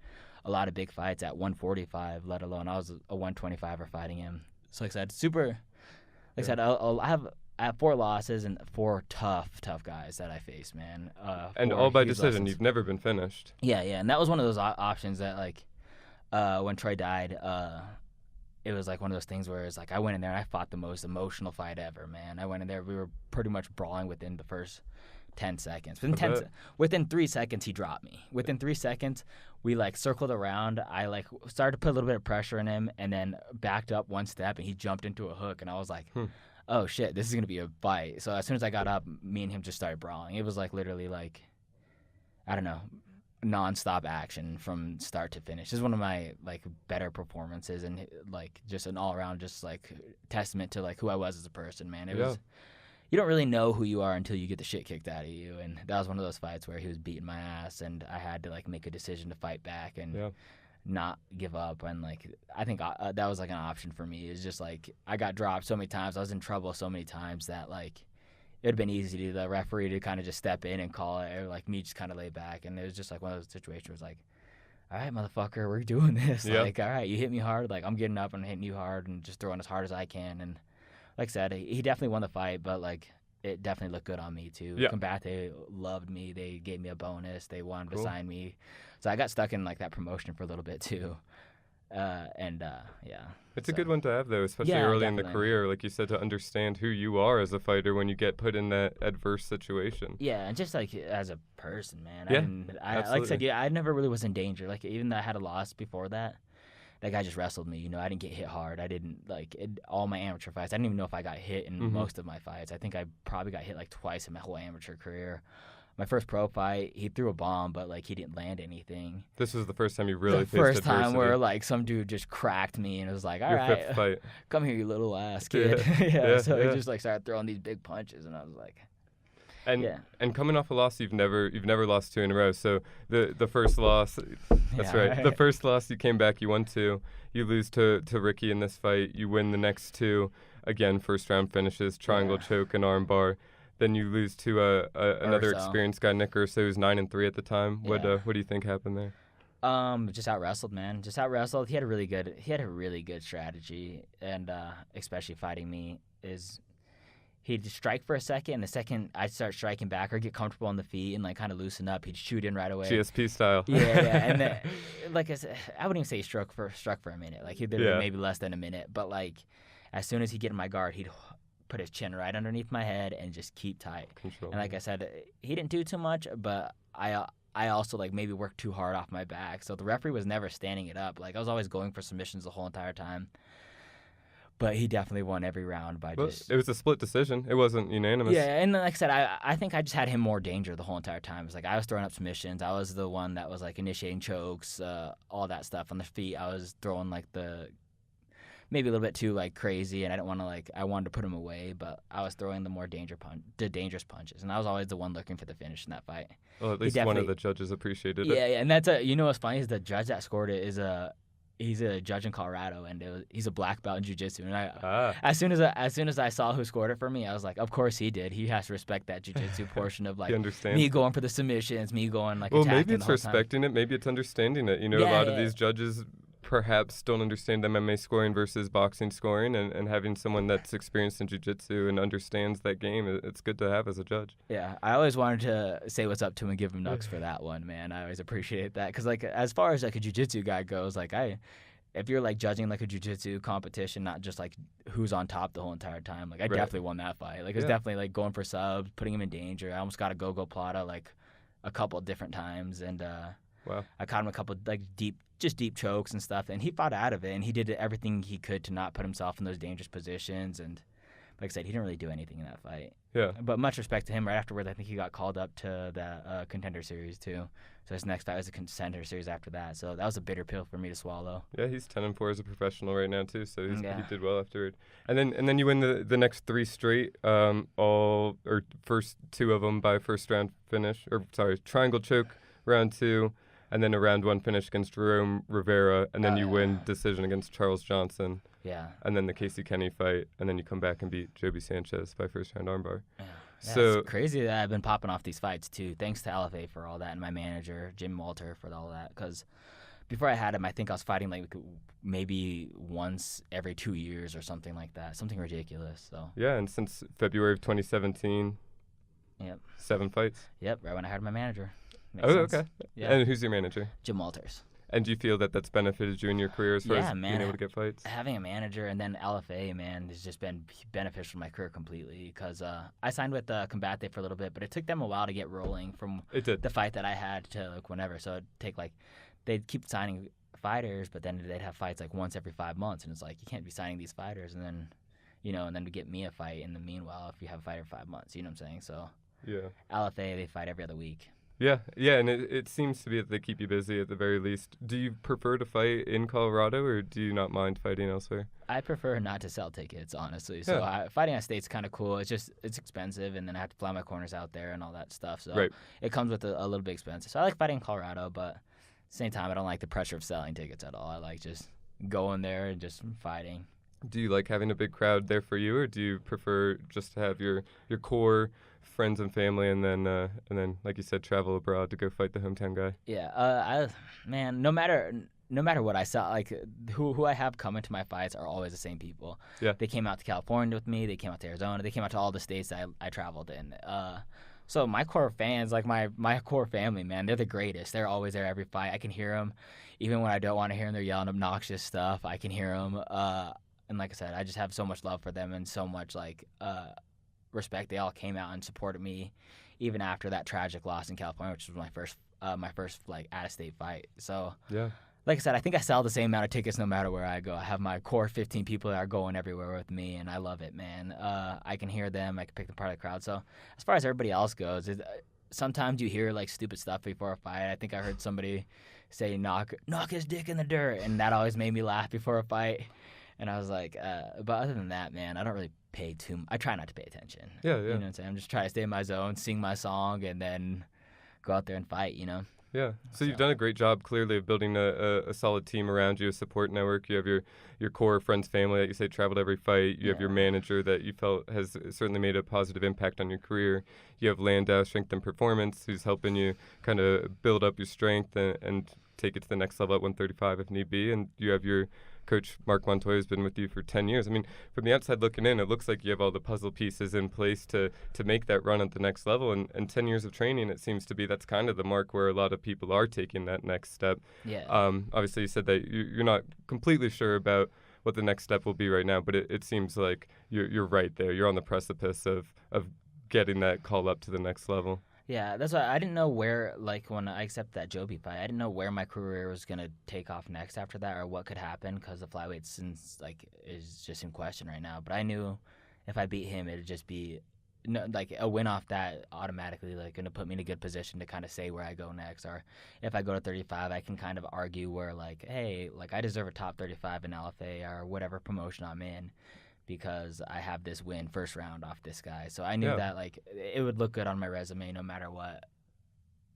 A lot of big fights at 145, let alone I was a 125er fighting him. So like I said, I have 4 losses and 4 tough guys that I faced, man. And 4 all by huge decision. losses. You've never been finished. Yeah, and that was one of those options that like when Troy died, it was like one of those things where it's like I went in there and I fought the most emotional fight ever, man. I went in there, we were pretty much brawling within the first 10 seconds. Within 3 seconds, he dropped me. Within 3 seconds, we like circled around. I like started to put a little bit of pressure on him, and then backed up 1 step, and he jumped into a hook, and I was like, oh shit, this is gonna be a fight. So as soon as I got up, me and him just started brawling. It was like literally like, I don't know, nonstop action from start to finish. This is one of my like better performances, and like just an all around just like testament to like who I was as a person, man. It was. You don't really know who you are until you get the shit kicked out of you, and that was one of those fights where he was beating my ass, and I had to like make a decision to fight back and not give up. And like I think that was like an option for me. It's just like I got dropped so many times, I was in trouble so many times that like it'd been easy to the referee to kind of just step in and call it, or like me just kind of lay back. And it was just like one of those situations where it's like, all right, motherfucker, we're doing this. Like, all right, you hit me hard, like I'm getting up and hitting you hard and just throwing as hard as I can. And like I said, he definitely won the fight, but like it definitely looked good on me too. Yeah. Combate loved me. They gave me a bonus. They wanted to sign me. So I got stuck in like that promotion for a little bit too. Yeah. It's a good one to have though, especially early in the career, like you said, to understand who you are as a fighter when you get put in that adverse situation. Yeah, and just like as a person, man. Yeah, like I said, I never really was in danger. Like even though I had a loss before that, that guy just wrestled me. You know, I didn't get hit hard. I didn't all my amateur fights. I didn't even know if I got hit in most of my fights. I think I probably got hit like twice in my whole amateur career. my first pro fight, he threw a bomb, but like he didn't land anything. This was the first time you really The faced first adversity. time where like some dude just cracked me and it was like, all Your right, fifth fight. come here, you little ass kid. So he just like started throwing these big punches, and I was like, And coming off a loss, you've never lost 2 in a row. So the first loss, that's right. The first loss, you came back, you won 2. You lose to Ricky in this fight. You win the next 2. Again, first round finishes, triangle choke and arm bar. Then you lose to another experienced guy, Nick Urso, who's 9-3 at the time. What do you think happened there? Just out wrestled, man. Just out wrestled. He had a really good strategy, and especially fighting me is he'd strike for a second, and the second I'd start striking back or get comfortable on the feet and like kind of loosen up, he'd shoot in right away. GSP style. Yeah, and then, like I said, I wouldn't even say he struck for a minute. Like he'd been maybe less than a minute, but like as soon as he'd get in my guard, he'd put his chin right underneath my head and just keep tight. Control. And like I said, he didn't do too much, but I also like maybe worked too hard off my back. So the referee was never standing it up. Like I was always going for submissions the whole entire time. But he definitely won every round by just... It was a split decision. It wasn't unanimous. Yeah, and like I said, I think I just had him more danger the whole entire time. It was like I was throwing up submissions. I was the one that was like initiating chokes, all that stuff on the feet. I was throwing like maybe a little bit too like crazy, and I didn't want to like I wanted to put him away, but I was throwing the more dangerous punches, and I was always the one looking for the finish in that fight. Well, at least one of the judges appreciated it. Yeah, and that's what's funny is the judge that scored it is he's a judge in Colorado, and he's a black belt in jiu-jitsu. And as soon as I saw who scored it for me, I was like, of course he did. He has to respect that jiu-jitsu portion of like me going for the submissions, me going like attacking. Well, maybe it's respecting it, maybe it's understanding it. You know, a lot of these judges perhaps don't understand MMA scoring versus boxing scoring, and having someone that's experienced in jiu-jitsu and understands that game, it's good to have as a judge. Yeah, I always wanted to say what's up to him and give him nugs for that one, man. I always appreciate that because, like, as far as like a jiu-jitsu guy goes, like if you're like judging like a jiu-jitsu competition, not just like who's on top the whole entire time, like I definitely won that fight. Like it was definitely like going for subs, putting him in danger. I almost got a go-go plata like a couple of different times, and I caught him a couple like deep chokes and stuff, and he fought out of it, and he did everything he could to not put himself in those dangerous positions. And like I said, he didn't really do anything in that fight. Yeah. But much respect to him. Right afterwards, I think he got called up to the contender series too. So his next fight was a contender series after that. So that was a bitter pill for me to swallow. Yeah, he's 10-4 as a professional right now too. So he did well afterward. And then you win the next 3 straight, first 2 of them by first round finish, triangle choke round 2. And then a round 1 finish against Jerome Rivera, and then you win decision against Charles Johnson. Yeah. And then the Casey Kenny fight, and then you come back and beat Joby Sanchez by first round armbar. Yeah. So it's crazy that I've been popping off these fights too. Thanks to LFA for all that, and my manager Jim Walter for all that. Because before I had him, I think I was fighting like maybe once every 2 years or something like that, something ridiculous. So. Yeah, and since February of 2017. Yep. 7 fights. Yep, right when I hired my manager. Makes sense. Okay. Yeah. And who's your manager? Jim Walters. And do you feel that that's benefited you in your career as far as being able to get fights? Having a manager and then LFA, man, has just been beneficial to my career completely because I signed with Combate for a little bit, but it took them a while to get rolling from the fight that I had to like whenever. So it'd take like they'd keep signing fighters, but then they'd have fights like once every 5 months, and it's like you can't be signing these fighters and then and then to get me a fight in the meanwhile if you have a fight every 5 months, you know what I'm saying? So LFA, they fight every other week. Yeah, and it seems to be that they keep you busy at the very least. Do you prefer to fight in Colorado, or do you not mind fighting elsewhere? I prefer not to sell tickets, honestly. So fighting out of state's kind of cool. It's just it's expensive, and then I have to fly my corners out there and all that stuff. So it comes with a little bit expensive. So I like fighting in Colorado, but at the same time, I don't like the pressure of selling tickets at all. I like just going there and just fighting. Do you like having a big crowd there for you, or do you prefer just to have your core friends and family, and then like you said, travel abroad to go fight the hometown guy? Yeah, no matter what I saw, like who I have coming to my fights are always the same people. Yeah, they came out to California with me, they came out to Arizona, they came out to all the states that I traveled in. So my core fans, like my core family, man, they're the greatest. They're always there every fight. I can hear them, even when I don't want to hear them. They're yelling obnoxious stuff. I can hear them. And like I said, I just have so much love for them and so much like respect. They all came out and supported me, even after that tragic loss in California, which was my first like out of state fight. So like I said, I think I sell the same amount of tickets no matter where I go. I have my core 15 people that are going everywhere with me, and I love it, man. I can hear them. I can pick them part of the crowd. So as far as everybody else goes, sometimes you hear like stupid stuff before a fight. I think I heard somebody say knock his dick in the dirt, and that always made me laugh before a fight. And I was like, but other than that, man, I don't really I try not to pay attention. Yeah. You know what I'm saying? I'm just trying to stay in my zone, sing my song, and then go out there and fight, you know? Yeah. So you've done a great job, clearly, of building a solid team around you, a support network. You have your core friends, family that you say traveled every fight. You have your manager that you felt has certainly made a positive impact on your career. You have Landau, Strength and Performance, who's helping you kind of build up your strength and take it to the next level at 135 if need be. And you have your coach, Mark Montoya, has been with you for 10 years. I mean, from the outside looking in, it looks like you have all the puzzle pieces in place to make that run at the next level. And 10 years of training, it seems to be that's kind of the mark where a lot of people are taking that next step. Yeah. Obviously, you said that you're not completely sure about what the next step will be right now, but it seems like you're right there. You're on the precipice of getting that call up to the next level. Yeah, that's why I didn't know where, like, when I accepted that Joby fight, I didn't know where my career was going to take off next after that or what could happen because the flyweight is just in question right now. But I knew if I beat him, it'd just be, like, a win off that automatically, like, going to put me in a good position to kind of say where I go next. Or if I go to 35, I can kind of argue where, like, hey, like, I deserve a top 35 in LFA or whatever promotion I'm in, because I have this win first round off this guy. So I knew that, like, it would look good on my resume no matter what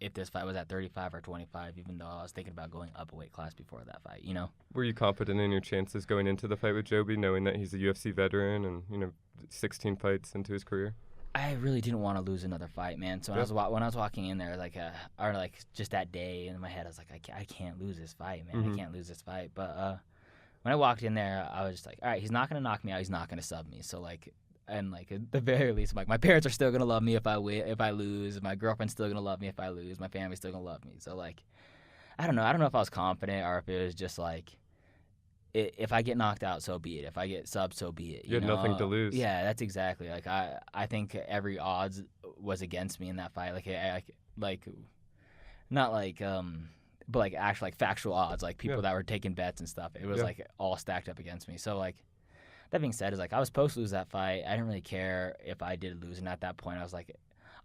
if this fight was at 35 or 25, even though I was thinking about going up a weight class before that fight, you know? Were you confident in your chances going into the fight with Joby, knowing that he's a UFC veteran and, 16 fights into his career? I really didn't want to lose another fight, man. So when I was walking in there, like, just that day in my head, I was like, I can't lose this fight, man. Mm-hmm. I can't lose this fight. But when I walked in there, I was just like, all right, he's not going to knock me out. He's not going to sub me. So, like, and, like, at the very least, like, my parents are still going to love me if I lose. My girlfriend's still going to love me if I lose. My family's still going to love me. So, like, I don't know. I don't know if I was confident or if it was just, like, if I get knocked out, so be it. If I get subbed, so be it. You had nothing to lose. Yeah, that's exactly. Like, I think every odds was against me in that fight. But, like, actual, like, factual odds, like, people that were taking bets and stuff. It was, like, all stacked up against me. So, like, that being said, is like, I was supposed to lose that fight. I didn't really care if I did lose. And at that point, I was like,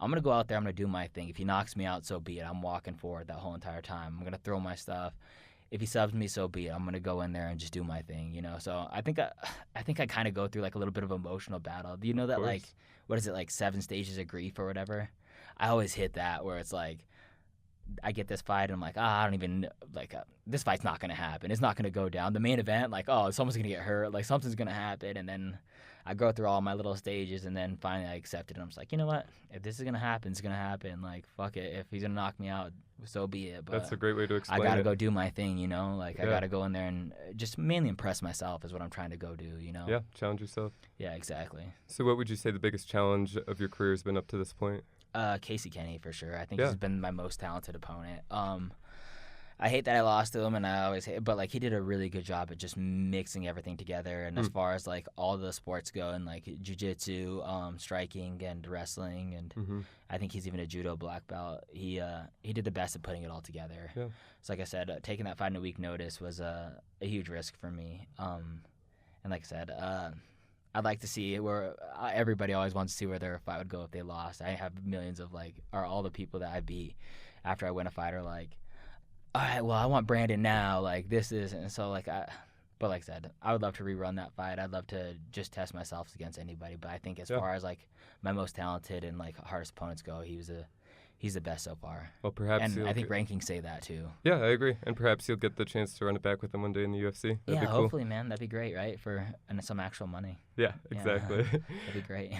I'm going to go out there. I'm going to do my thing. If he knocks me out, so be it. I'm walking forward that whole entire time. I'm going to throw my stuff. If he subs me, so be it. I'm going to go in there and just do my thing, you know? So I think I kind of go through, like, a little bit of emotional battle. Do you know that, like, what is it, like 7 stages of grief or whatever? I always hit that where it's like, I get this fight and I'm like, I don't even, like, this fight's not going to happen. It's not going to go down. The main event, like, someone's going to get hurt. Like, something's going to happen. And then I go through all my little stages and then finally I accept it. And I'm just like, you know what? If this is going to happen, it's going to happen. Like, fuck it. If he's going to knock me out, so be it. But that's a great way to explain it. I got to go do my thing, you know? Like, I got to go in there and just mainly impress myself is what I'm trying to go do, you know? Yeah, challenge yourself. Yeah, exactly. So what would you say the biggest challenge of your career has been up to this point? Casey Kenny, for sure. I think he's been my most talented opponent. I hate that I lost to him, and I always hate, but, like, he did a really good job at just mixing everything together. And as far as, like, all the sports go, and, like, jiu-jitsu, striking, and wrestling, and I think he's even a judo black belt. He did the best at putting it all together. Yeah. So, like I said, taking that fight in a week notice was a huge risk for me. And like I said, I'd like to see where everybody always wants to see where their fight would go if they lost. I have millions of, like, or all the people that I beat after I win a fight are like, all right, well, I want Brandon now. Like, this is, and so, like, but like I said, I would love to rerun that fight. I'd love to just test myself against anybody. But I think as far as, like, my most talented and, like, hardest opponents go, he's the best so far. Well, perhaps. And I think rankings say that too. Yeah, I agree. And perhaps you'll get the chance to run it back with him one day in the UFC. That'd be cool. Hopefully, man. That'd be great, right? And some actual money. Yeah, exactly. That'd be great.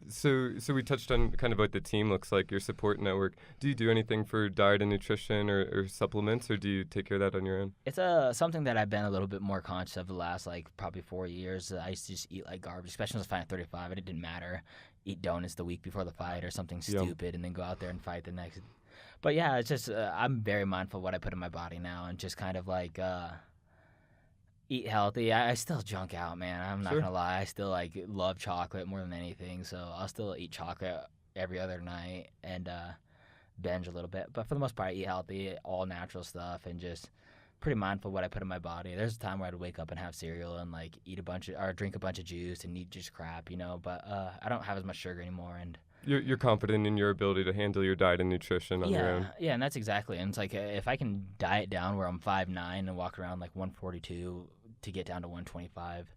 So we touched on kind of what the team looks like, your support network. Do you do anything for diet and nutrition or supplements, or do you take care of that on your own? It's something that I've been a little bit more conscious of the last, like, probably 4 years. I used to just eat like garbage, especially when I was fighting at 35. It didn't matter. Eat donuts the week before the fight or something stupid and then go out there and fight the next. But yeah, it's just I'm very mindful of what I put in my body now and just kind of like eat healthy. I still junk out, man. I'm not gonna lie. I still, like, love chocolate more than anything, so I'll still eat chocolate every other night and binge a little bit. But for the most part, I eat healthy, all natural stuff, and just pretty mindful of what I put in my body. There's a time where I'd wake up and have cereal and, like, drink a bunch of juice and eat just crap, you know. But I don't have as much sugar anymore, and You're confident in your ability to handle your diet and nutrition on your own. Yeah, and that's exactly. And it's like if I can diet down where I'm 5'9" and walk around like 142 to get down to 125,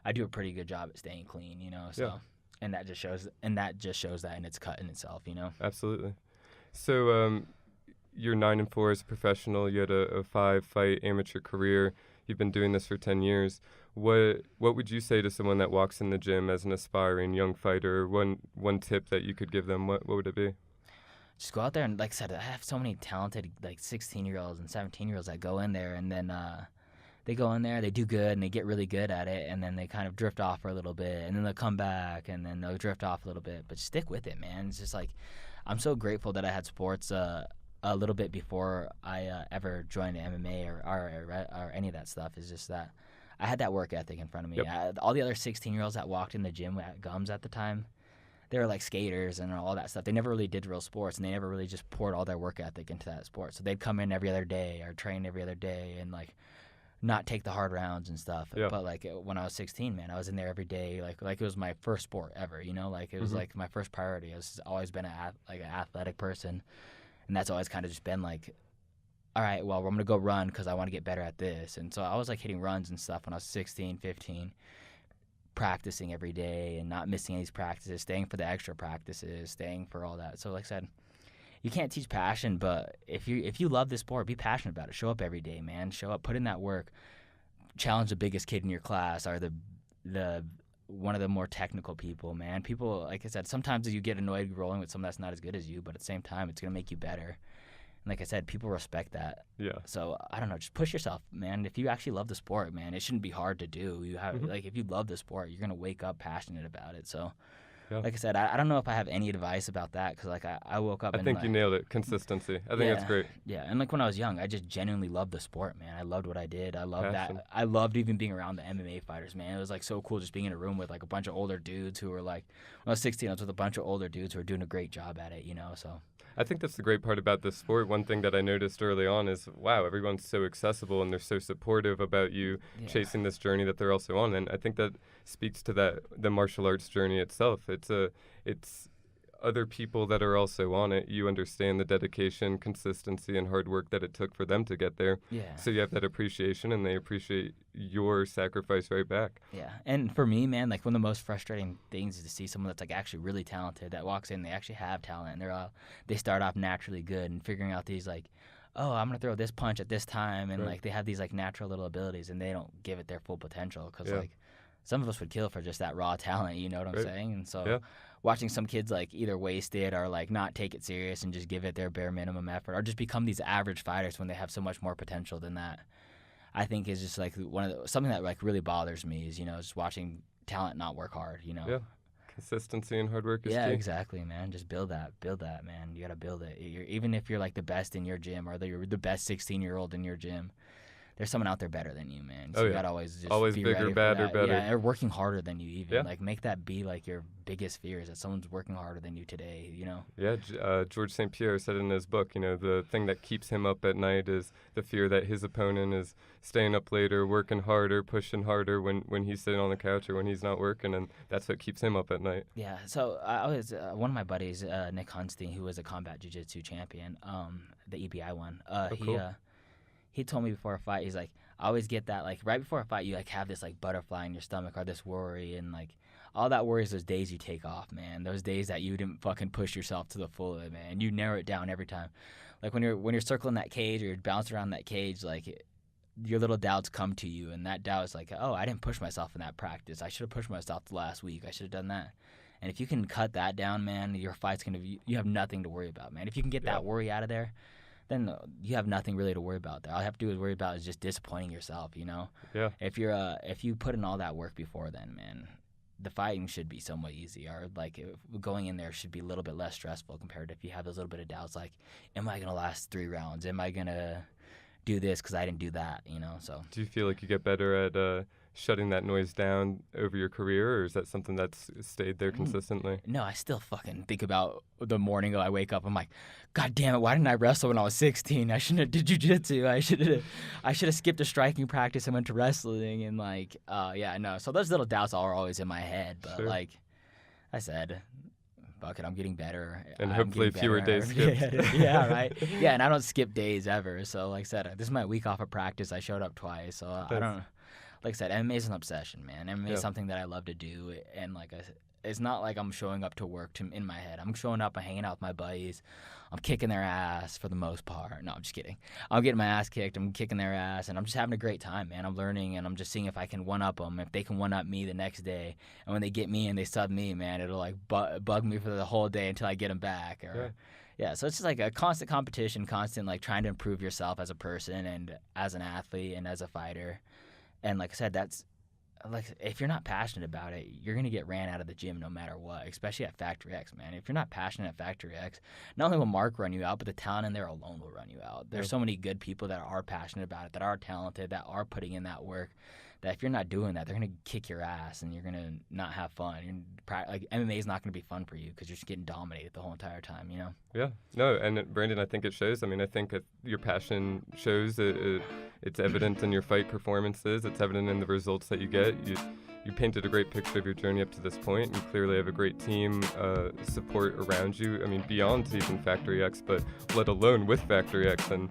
I do a pretty good job at staying clean, you know. So, and that just shows that, and it's cut in itself, you know. Absolutely. So, you're 9-4 as a professional. You had a 5-fight amateur career. You've been doing this for 10 years. What would you say to someone that walks in the gym as an aspiring young fighter? One tip that you could give them, what would it be? Just go out there and, like I said, I have so many talented like 16-year-olds and 17-year-olds that go in there, and then they go in there, they do good, and they get really good at it, and then they kind of drift off for a little bit, and then they'll come back, and then they'll drift off a little bit. But stick with it, man. It's just like I'm so grateful that I had sports a little bit before I ever joined MMA or any of that stuff. Is just that I had that work ethic in front of me. Yep. All the other 16-year-olds that walked in the gym at Gums at the time, they were like skaters and all that stuff. They never really did real sports, and they never really just poured all their work ethic into that sport. So they'd come in every other day or train every other day and like not take the hard rounds and stuff. Yeah. But like when I was 16, man, I was in there every day, like it was my first sport ever, you know, like it was like my first priority. I was always been an athletic person, and that's always kind of just been like, all right, well, I'm going to go run because I want to get better at this. And so I was like hitting runs and stuff when I was 16, 15, practicing every day and not missing these practices, staying for the extra practices, staying for all that. So like I said, you can't teach passion, but if you love this sport, be passionate about it. Show up every day, man. Show up, put in that work. Challenge the biggest kid in your class or the one of the more technical people, man. People, like I said, sometimes you get annoyed rolling with someone that's not as good as you, but at the same time, it's going to make you better. And like I said, people respect that. Yeah. So I don't know, just push yourself, man. If you actually love the sport, man, it shouldn't be hard to do. You have like if you love the sport, you're gonna wake up passionate about it. So, like I said, I don't know if I have any advice about that because like I woke up. I think you nailed it. Consistency. I think that's great. Yeah, and like when I was young, I just genuinely loved the sport, man. I loved what I did. I loved that. I loved even being around the MMA fighters, man. It was like so cool just being in a room with like a bunch of older dudes who were like, when I was 16, I was with a bunch of older dudes who were doing a great job at it, you know. So. I think that's the great part about this sport. One thing that I noticed early on is, wow, everyone's so accessible and they're so supportive about you chasing this journey that they're also on. And I think that speaks to the martial arts journey itself. It's other people that are also on it. You understand the dedication, consistency, and hard work that it took for them to get there. Yeah. So you have that appreciation, and they appreciate your sacrifice right back. Yeah. And for me, man, like one of the most frustrating things is to see someone that's like actually really talented that walks in, they actually have talent, and they start off naturally good and figuring out these like, oh, I'm going to throw this punch at this time, and like they have these like natural little abilities, and they don't give it their full potential because like some of us would kill for just that raw talent, you know what I'm saying? And so watching some kids like either waste it or like not take it serious and just give it their bare minimum effort or just become these average fighters when they have so much more potential than that, I think is just like something that like really bothers me is, you know, just watching talent not work hard, you know? Yeah. Consistency and hard work is key. Yeah, exactly, man. Just build that, man. You got to build it. Even if you're like the best in your gym or you're the best 16-year-old in your gym, there's someone out there better than you, man. So you gotta always be bigger, ready badder, better. Yeah, they're working harder than you even. Yeah. Like make that be like your biggest fear is that someone's working harder than you today, you know? Yeah, George St. Pierre said in his book, you know, the thing that keeps him up at night is the fear that his opponent is staying up later, working harder, pushing harder when he's sitting on the couch or when he's not working, and that's what keeps him up at night. Yeah, so I was one of my buddies, Nick Hunstein, who was a combat jiu-jitsu champion, the EBI one. Cool. He told me before a fight, he's like, I always get that, like, right before a fight, you, like, have this, like, butterfly in your stomach or this worry, and, like, all that worry is those days you take off, man. Those days that you didn't fucking push yourself to the full, man. You narrow it down every time. Like, when you're circling that cage or you're bouncing around that cage, like, your little doubts come to you, and that doubt is like, oh, I didn't push myself in that practice. I should have pushed myself the last week. I should have done that. And if you can cut that down, man, your fight's going to be, you have nothing to worry about, man. If you can get that worry out of there, then you have nothing really to worry about there. All you have to do is worry about is just disappointing yourself, you know? Yeah. If you put in all that work before then, man, the fighting should be somewhat easy. Or, like, going in there should be a little bit less stressful compared to if you have those little bit of doubts, like, am I going to last 3 rounds? Am I going to do this because I didn't do that, you know? So. Do you feel like you get better at shutting that noise down over your career, or is that something that's stayed there consistently? No, I still fucking think about the morning I wake up. I'm like, God damn it, why didn't I wrestle when I was 16? I shouldn't have did jiu-jitsu. I should have skipped a striking practice and went to wrestling. And like, so those little doubts are always in my head. But like I said, fuck it, I'm getting better. And I'm hopefully getting fewer better days every skipped. day. Yeah, right. Yeah, and I don't skip days ever. So like I said, this is my week off of practice. I showed up twice. So I don't. Like I said, MMA is an obsession, man. MMA is something that I love to do, and like I said, it's not like I'm showing up to work in my head. I'm showing up and hanging out with my buddies. I'm kicking their ass for the most part. No, I'm just kidding. I'm getting my ass kicked. I'm kicking their ass, and I'm just having a great time, man. I'm learning, and I'm just seeing if I can one-up them, if they can one-up me the next day. And when they get me and they sub me, man, it'll like bug me for the whole day until I get them back. Yeah, so it's just like a constant competition, constant like trying to improve yourself as a person and as an athlete and as a fighter. And like I said, that's like if you're not passionate about it, you're gonna get ran out of the gym no matter what. Especially at Factory X, man. If you're not passionate at Factory X, not only will Mark run you out, but the talent in there alone will run you out. There's so many good people that are passionate about it, that are talented, that are putting in that work. That if you're not doing that, they're gonna kick your ass and you're gonna not have fun. Like MMA is not gonna be fun for you because you're just getting dominated the whole entire time. You know? Yeah. No, and Brandon, I think it shows. I mean, I think your passion shows. It's evident in your fight performances. It's evident in the results that you get. You painted a great picture of your journey up to this point. You clearly have a great team support around you. I mean, beyond even Factory X, but let alone with Factory X and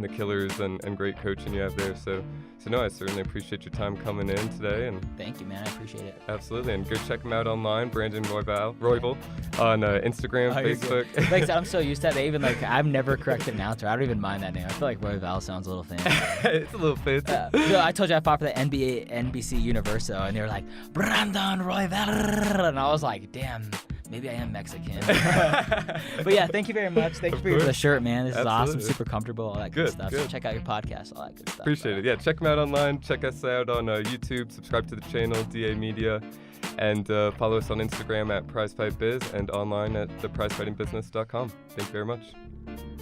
the killers and great coaching you have there. So no, I certainly appreciate your time coming in today. And thank you, man. I appreciate it. Absolutely, and go check him out online, Brandon Roybal on Instagram, Facebook. Like I said, I'm so used to that. I've never corrected an announcer. I don't even mind that name. I feel like Royval sounds a little fancy. It's a little fancy. So I told you I fought for the NBC Universo, and they were like, Brandon Royval, and I was like, damn. Maybe I am Mexican. But yeah, thank you very much. Thank you for the shirt, man. This is awesome, super comfollow, all that good stuff. So check out your podcast, all that good stuff. Appreciate it. Yeah, check them out online. Check us out on YouTube. Subscribe to the channel, DA Media. And follow us on Instagram at PrizeFightBiz and online at theprizefightingbusiness.com. Thank you very much.